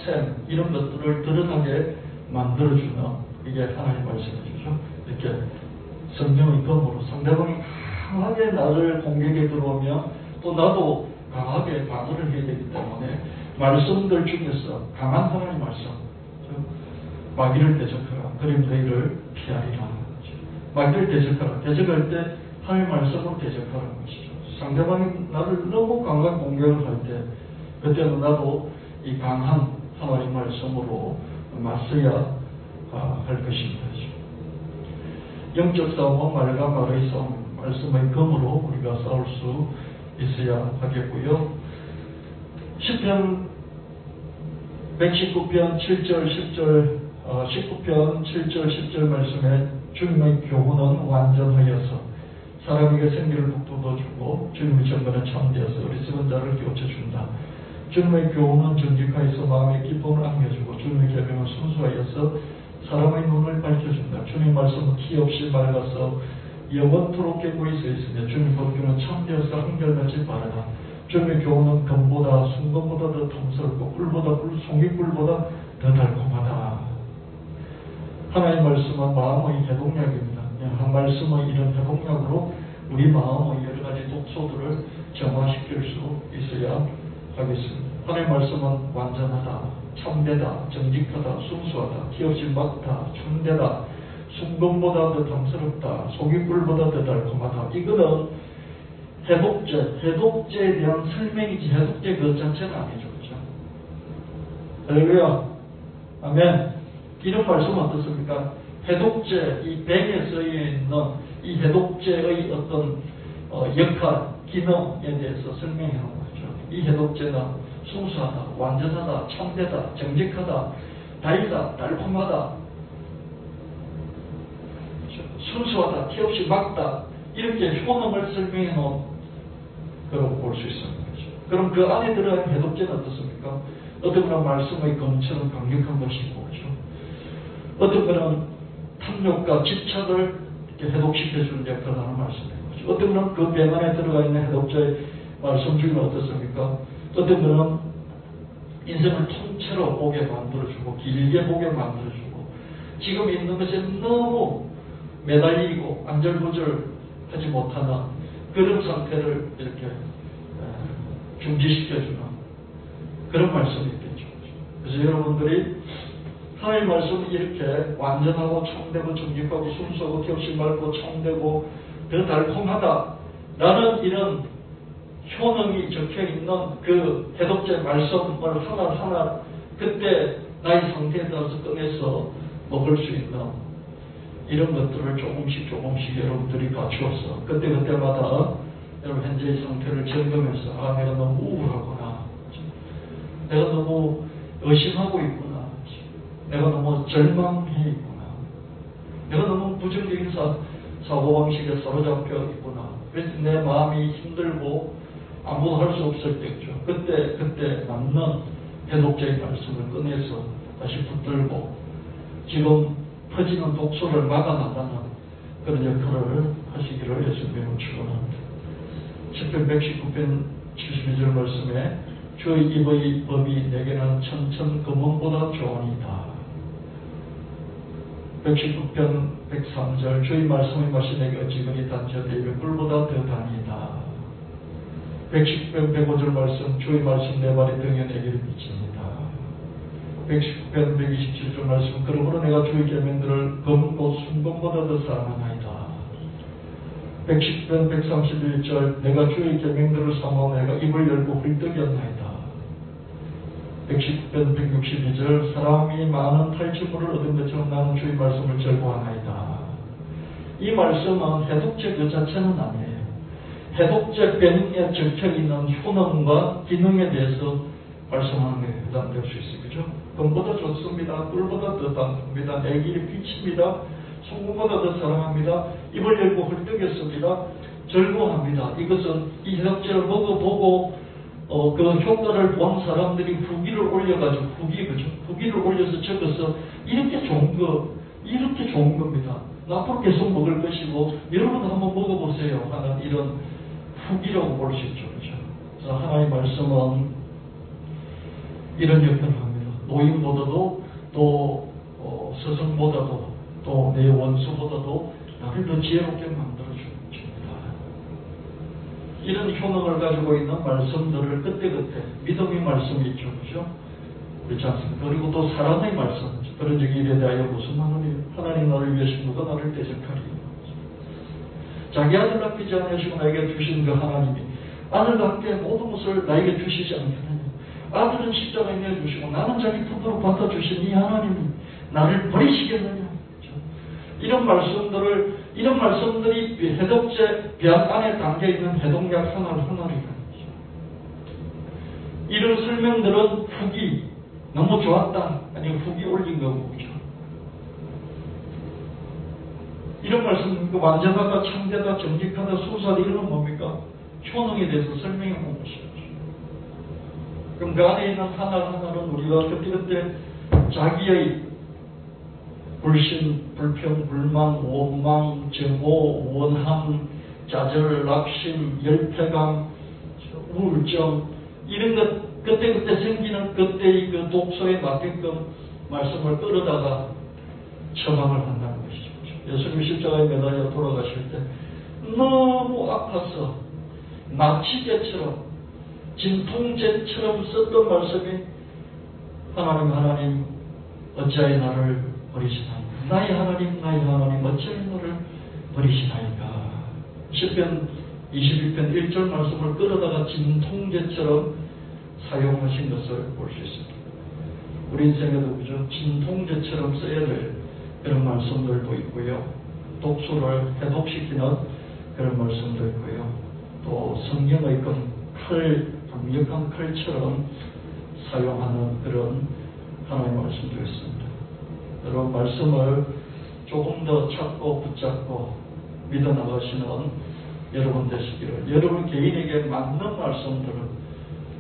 셈 이런 것들을 드러나게 만들어주는 이게 하나님의 말씀이죠. 이렇게 성령의 검으로 상대방이 강하게 나를 공격에 들어오면 또 나도 강하게 방어를 해야 되기 때문에 말씀들 중에서 강한 하나님의 말씀, 마귀를 대적하라 그리고 너희를 피하리라. 마귀를 대적하라. 대적할 때 하나님의 말씀으로 대적하라는 것이죠. 상대방이 나를 너무 강한 공격을 할 때 그때는 나도 이 강한 하나님의 말씀으로 맞서야 할 것입니다. 영적 싸움은 말과 말의 싸움, 말씀의 검으로 우리가 싸울 수 있어야 하겠고요. 시편 119편 7절 10절 19편 7절 10절 말씀에 주님의 교훈은 완전하여서 사람에게 생기를 북돋워주고 주님의 정거는 참되어서 어리석은 자를 교체준다. 주님의 교훈은 정직하여서 마음에 기쁨을 안겨주고 주님의 계명은 순수하여서 사람의 눈을 밝혀준다. 주님 말씀은 티없이 맑아서 영원토록 견고히 서 있으며 주님 법규는 참되어서 한결같이 바르다. 주님의 교훈은 금보다 순금보다 더 탐스럽고 송이꿀보다 더 달콤하다. 하나님의 말씀은 마음의 해독약입니다. 한 말씀의 이런 해독약으로 우리 마음의 여러 가지 독소들을 정화시킬 수 있어야 하겠습니다. 하나님의 말씀은 완전하다, 참되다, 정직하다, 순수하다, 티없이 막다, 참되다, 순금보다 더 탐스럽다, 송이꿀보다 더 달콤하다. 이거는 해독제에 대한 설명이지 해독제 그 자체는 아니죠. 그렇죠? 할렐루야. 아멘. 이런 말씀은 어떻습니까? 해독제, 이 백에 쓰여있는 이 해독제의 어떤 역할, 기능에 대해서 설명하는 거죠. 이 해독제는 순수하다, 완전하다, 참되다, 정직하다, 달다, 달콤하다, 순수하다, 티없이 막다, 이렇게 효능을 설명해 놓은 거라고 볼 수 있습니다. 그럼 그 안에 들어간 해독제는 어떻습니까? 어떤 거는 말씀의 검처럼 강력한 것이고, 그렇죠? 어떤 거는 탐욕과 집착을 이렇게 해독시켜주는 역할을 하는 말씀이고, 어떤 거는 그 병 안에 들어가 있는 해독제의 말씀 중에 어떻습니까? 어떤 거는 인생을 통째로 보게 만들어주고, 길게 보게 만들어주고, 지금 있는 것에 너무 매달리고 안절부절하지 못하는 그런 상태를 이렇게 중지시켜주는 그런 말씀이 있겠죠. 그래서 여러분들이 하나님의 말씀이 이렇게 완전하고 참되고 정직하고 순수하고 티없이 맑고 참되고 더 달콤하다라는 이런 효능이 적혀있는 그 해독제 말씀을 하나하나 그때 나의 상태에 따라서 꺼내서 먹을 수 있는 이런 것들을 조금씩 여러분들이 갖추어서 그때마다 여러분 현재의 상태를 점검해서 내가 너무 우울하구나, 내가 너무 의심하고 있구나, 내가 너무 절망해 있구나, 내가 너무 부정적인 사고방식에 사로잡혀 있구나, 그래서 내 마음이 힘들고 아무도 할 수 없을 때죠. 그때 맞는 해독제의 말씀을 꺼내서 다시 붙들고 지금 퍼지는 독소를 막아나가는 그런 역할을 하시기를 예수님으로 축원합니다. 시편 119편 72절 말씀에 주의 입의 법이 내게는 천천 금은보다 좋으니이다. 119편 103절 주의 말씀의 맛이 내게 어찌 그리 단지 내 입의 꿀보다 더 다니이다. 110편 105절 말씀 주의 말씀 내 발의 등에 내게를 비칩니다. 110편 127절 말씀 그러므로 내가 주의 계명들을 금고 순금보다 더 사랑하나이다. 110편 131절 내가 주의 계명들을 사모하며 내가 입을 열고 훌떡이었나이다. 110편 162절 사람이 많은 탈취물을 얻은 것처럼 나는 주의 말씀을 절구하나이다. 이 말씀은 해독제 그 자체는 아니에요. 해독제 병에 적혀있는 효능과 기능에 대해서 말씀하는 게 해당될 수 있어요. 그죠? 금보다 좋습니다. 꿀보다 더 단합니다. 내 길이 빛입니다. 송금보다 더 사랑합니다. 입을 열고 헐떡였습니다. 절구합니다. 이것은 이 해독제를 먹어보고 그 효과를 본 사람들이 후기를 올려가지고 후기를 올려서 적어서 이렇게 좋은 겁니다. 앞으로 계속 먹을 것이고 여러분도 한번 먹어보세요 하는 이런 후기라고 볼 수 있죠. 그렇죠? 하나님의 말씀은 이런 역할을 합니다. 노인보다도 또 스승보다도 또 내 원수보다도 나를 더 지혜롭게 만들어줍니다. 이런 효능을 가지고 있는 말씀들을 그때그때 믿음의 말씀이 있죠. 그죠? 그렇지 않습니까? 그리고 또 사랑의 말씀. 그런 적이 이래 대하여 무슨 하나님 나를 위하신 누가 나를 대적하리요. 자기 아들 낳기지 않으시고 나에게 주신 그 하나님이 아들과 함께 모든 것을 나에게 주시지 않겠느냐. 아들은 십자가에 내어주시고 나는 자기 품으로 받아주신 이 하나님이 나를 버리시겠느냐. 이런 말씀들이 해독제 벽 안에 담겨있는 해독약 하나하나입니다. 이런 설명들은 후기 너무 좋았다 아니 후기 올린 거고 그죠? 이런 말씀 완전하다 참되다 정직하다 수사다 이런 건 뭡니까? 효능에 대해서 설명해 본 것이죠. 그럼 그 안에 있는 하나하나는 우리가 그때 자기의 불신, 불평, 불만, 원망, 증오, 원함, 좌절, 낙심, 열패감, 우울증 이런 것 그때 생기는 그때의 그 독소에 맞게끔 말씀을 끌어다가 처방을 한다는 것이죠. 예수님 십자가에 매달려 돌아가실 때 너무 아파서 마취제처럼 진통제처럼 썼던 말씀이 하나님 어찌하여 나를 버리시나이까. 나의 하나님 어찌하여 너를 버리시나이까. 시편 21편 1절 말씀을 끌어다가 진통제처럼 사용하신 것을 볼 수 있습니다. 우리 인생에도 그저 진통제처럼 써야 될 그런 말씀들도 있고요. 독소를 해독시키는 그런 말씀도 있고요. 또 성경의 강력한 칼처럼 사용하는 그런 하나님의 말씀도 있습니다. 여러분 말씀을 조금 더 찾고 붙잡고 믿어나가시는 여러분 되시기를. 여러분 개인에게 맞는 말씀들은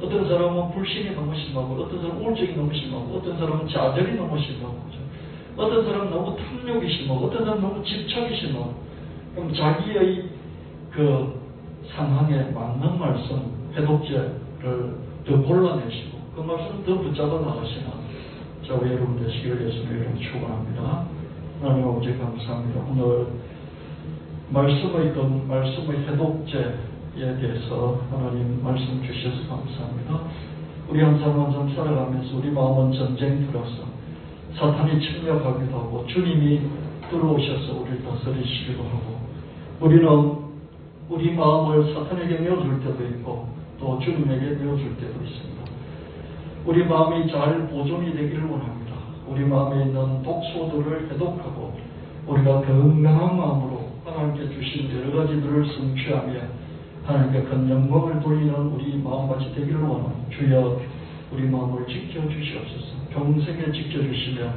어떤 사람은 불신이 너무 심하고 어떤 사람은 우울증이 너무 심하고 어떤 사람은 좌절이 너무 심하고 어떤 사람은 너무 탐욕이 심하고 어떤 사람은 너무 집착이 심하고 그럼 자기의 그 상황에 맞는 말씀 해독제를 더 골라내시고 그 말씀을 더 붙잡아 나가시는 저와 여러분 되시기를 예수님의 이름으로 축원합니다. 하나님 아버지 감사합니다. 오늘 말씀의 해독제에 대해서 하나님 말씀 주셔서 감사합니다. 우리 한 사람 한 사람 살아가면서 우리 마음은 전쟁터라서 사탄이 침략하기도 하고 주님이 들어오셔서 우리를 다스리시기도 하고 우리는 우리 마음을 사탄에게 내어줄 때도 있고 또 주님에게 내어줄 때도 있습니다. 우리 마음이 잘 보존이 되기를 원합니다. 우리 마음에 있는 독소들을 해독하고 우리가 건강한 마음으로 하나님께 주신 여러 가지들을 성취하며 하나님께 큰 영광을 돌리는 우리 마음같이 되기를 원합니다. 주여 우리 마음을 지켜주시옵소서. 평생에 지켜주시며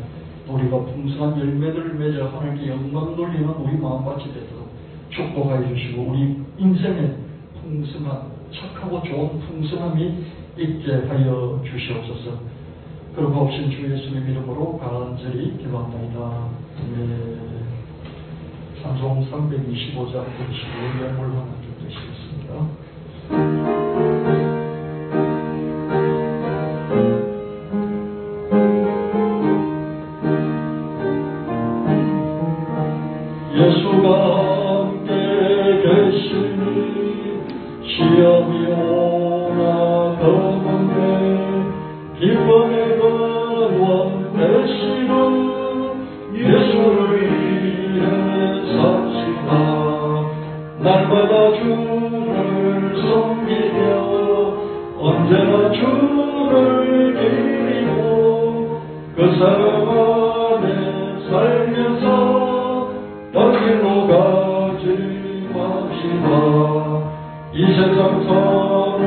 우리가 풍성한 열매들을 맺어 하나님께 영광 돌리는 우리 마음같이 되도록 축복하여 주시고 우리 인생에 풍성한 착하고 좋은 풍성함이 있게 하여 주시옵소서. 그리고 없인 주 예수님 이름으로 간절히 기도합니다. 찬송 325장 부르시고 예물 하나 좀 드시겠습니다. 예수가 함께 계시니 시험이 오나 더문게 기쁨의 근원 되시는 예수를 위해 삽시다. 날마다 주를 섬기며 언제나 주를 기리고 그 사랑 안에 살면서 딴길로 가지 맙시다. 이 세상 사는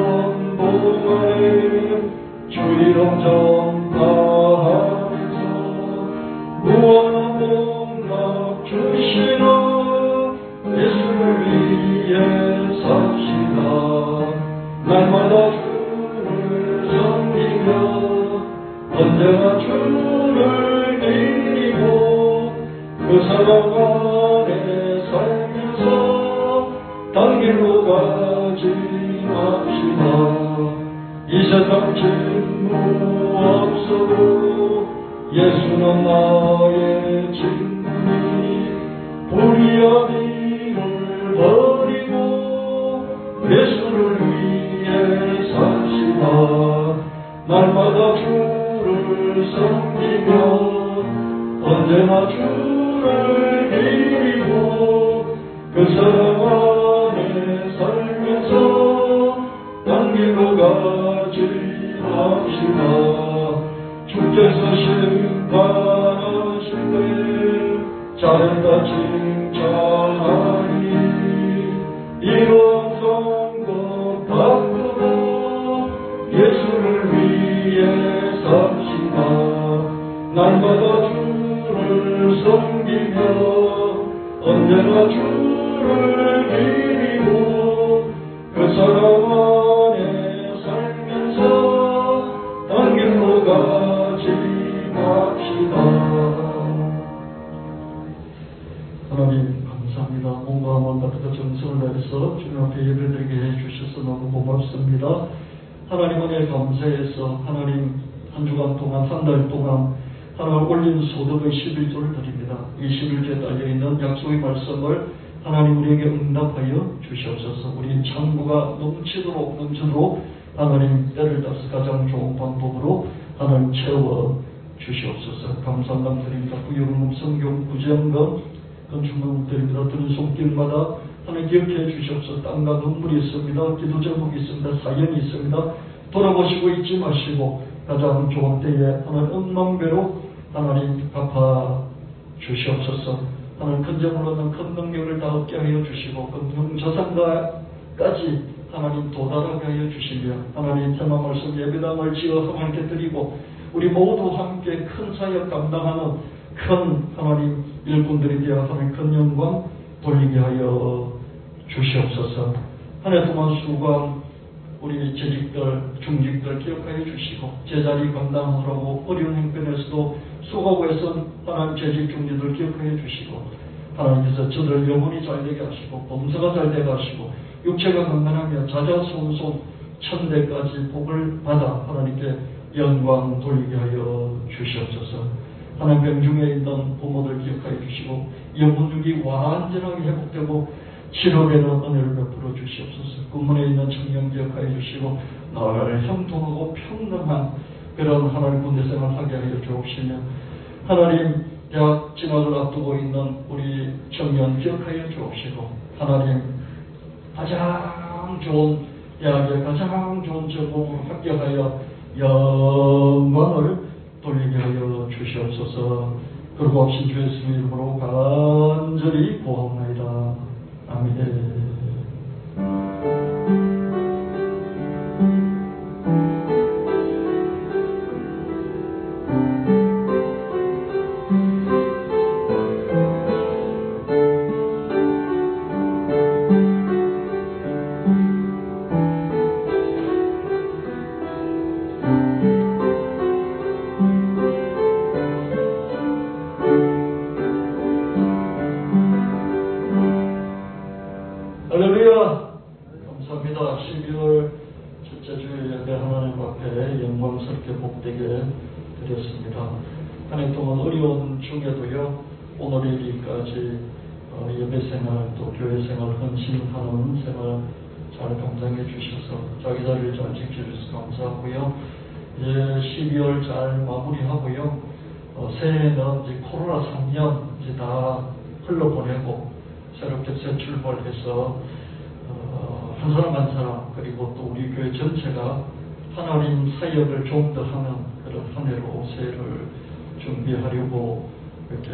동안에 주 이름 전파하면서 무한한 복락 주시는 예수를 위해 삽시다. 날마다 주를 섬기며 언제나 주를 믿고 그 사랑 안에 살면서 딴 길로 가지 맙시다. 이 세상 진무 없어도 예수는 나의 친구니 불의한 일을 버리고 예수를 위해 사시다. 날마다 주를 섬기며 언제나 주를 드리고 그 사랑 안에 살면서 딴 길로 가지 맙시다. 주께서 심판하실 때 잘했다 칭찬하니 이런 성공 바꾸고 예수를 위해 삽시다. 날마다 주를 섬기며 언제나 주를 드리고 그 사랑 안에 살면서 딴 길로 가지 맙시다. 하나님 감사합니다. 몸과 마음과 뜻과 정성을 다해서 주님 앞에 예배드리게 해주셔서 너무 고맙습니다. 하나님 은혜 감사해서 하나님 한 주간 동안 한 달 동안 하나님 올린 소득의 11조를 드립니다. 이 11조에 달려있는 약속의 말씀을 하나님 우리에게 응답하여 주시옵소서. 우리 창고가 넘치도록 하나님 때를 따서 가장 좋은 방법으로 하나님 채워 주시옵소서. 감사드립니다. 구역금, 성경, 구제연금, 건축금 드립니다. 드는 손길마다 하나님 기억해 주시옵소서. 땅과 눈물이 있습니다. 기도 제목이 있습니다. 사연이 있습니다. 돌아보시고 잊지 마시고 가장 좋은 때에 하나님 억만배로 하나님 갚아 주시옵소서. 하나님 큰 점을 얻는 큰 능력을 다 얻게 하여 주시고 그 저상가까지 하나님 도달하게 하여 주시며 하나님 테마 말씀 예배당을 지어 하나님께 드리고 우리 모두 함께 큰 사역 감당하는 큰 하나님 일꾼들이 되어 하나님 큰 영광 돌리게 하여 주시옵소서. 한 해 동안 수고한 우리 재직들, 중직들 기억하여 주시고 제자리 감당하라고 어려운 형편에서도 수고하고 애쓴 하나님 재직 중직들 기억하여 주시고 하나님께서 저들 영혼이 잘되게 하시고 범사가 잘되게 하시고 육체가 건강하며 자자손손 천대까지 복을 받아 하나님께 영광 돌리게 하여 주시옵소서. 하나님 병중에 있는 부모들 기억하여 주시고 영혼육이 완전하게 회복되고 치료되는 은혜를 베풀어 주시옵소서. 군문에 있는 청년 기억하여 주시고 나라를 형통하고 평등한 그런 하나님 군대생활 하게 하여 주옵시며 하나님 대학 진학을 앞두고 있는 우리 청년 기억하여 주옵시고 하나님 가장 좋은 대학에 가장 좋은 전공으로 합격하여 영광을 돌리게 하여 주시옵소서. 그리고 없이 주 예수의 이름으로 간절히 구하옵나이다. 아멘. 할렐루야! 감사합니다. 12월 첫째 주일 예배 하나님 앞에 영광스럽게 복되게 드렸습니다. 한 해 동안 어려운 중에도요, 오늘 이리까지 예배 생활 또 교회 생활 헌신하는 생활 잘 감당해 주셔서 자기 자리를 잘 지켜주셔서 감사하고요. 이제 12월 잘 마무리하고요. 새해는 이제 코로나 3년 이제 다 흘러보내고 새롭게 새 출발해서 한 사람 한 사람 그리고 또 우리 교회 전체가 하나님 사역을 좀 더 하는 그런 한 해로 새해를 준비하려고 이렇게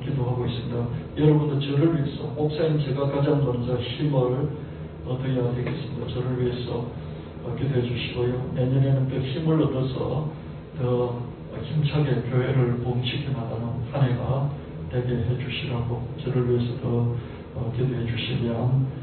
기도하고 있습니다. 여러분도 저를 위해서 목사님 제가 가장 먼저 힘을 얻어야 되겠습니다. 저를 위해서 기도해 주시고요. 내년에는 그 힘을 얻어서 더 힘차게 교회를 부흥시켜 나가는 한 해가 되게 해주시라고 저를 위해서 더 기도해 주시면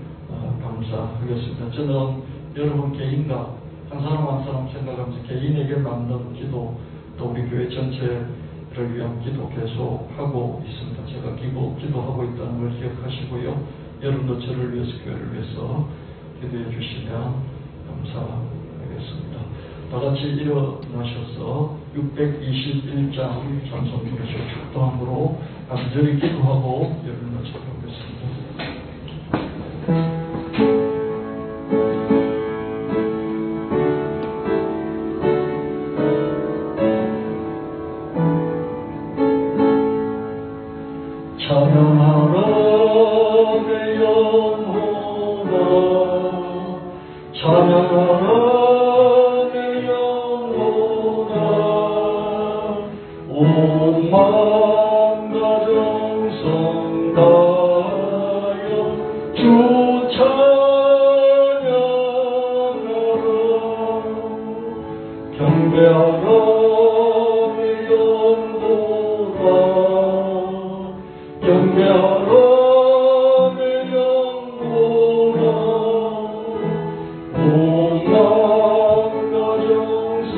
감사하겠습니다. 저는 여러분 개인과 한 사람 한 사람 생각하면서 개인에게 맞는 기도 또 우리 교회 전체를 위한 기도 계속 하고 있습니다. 제가 기도하고 있다는 걸 기억하시고요. 여러분도 저를 위해서 교회를 위해서 기도해 주시면 감사하겠습니다. 다 같이 일어나셔서 621장 찬송 부르시고 축도함으로 간절히 기도하고 예배를 마치도록 하겠습니다. 찬양하라 내 영혼아, 찬양하라 내 영혼아, 온 마음과 정성 다하여 주 찬양하라. 경배하라 내 영혼아, 경배하라 내 영혼아, 온 마음과 정성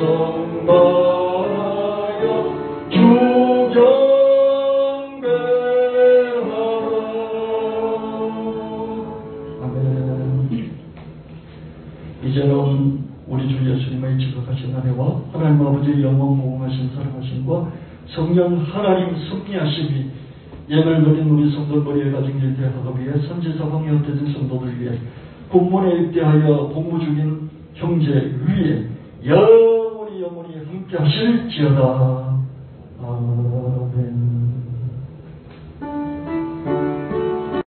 다하여 주 경배하라. 아멘. 이제는 우리 주 예수님의 지극하신 은혜와 하나님 아버지의 영원 무궁하신 사랑하심과 성령 하나님 섭리하심이 예물 드린 우리 성도 머리에 가진 길 대학을 위해 선지자방에 흩어진 성도들 위해 공문에 입대하여 공부 중인 형제 위에 영원히 함께 하실지어다. 아멘.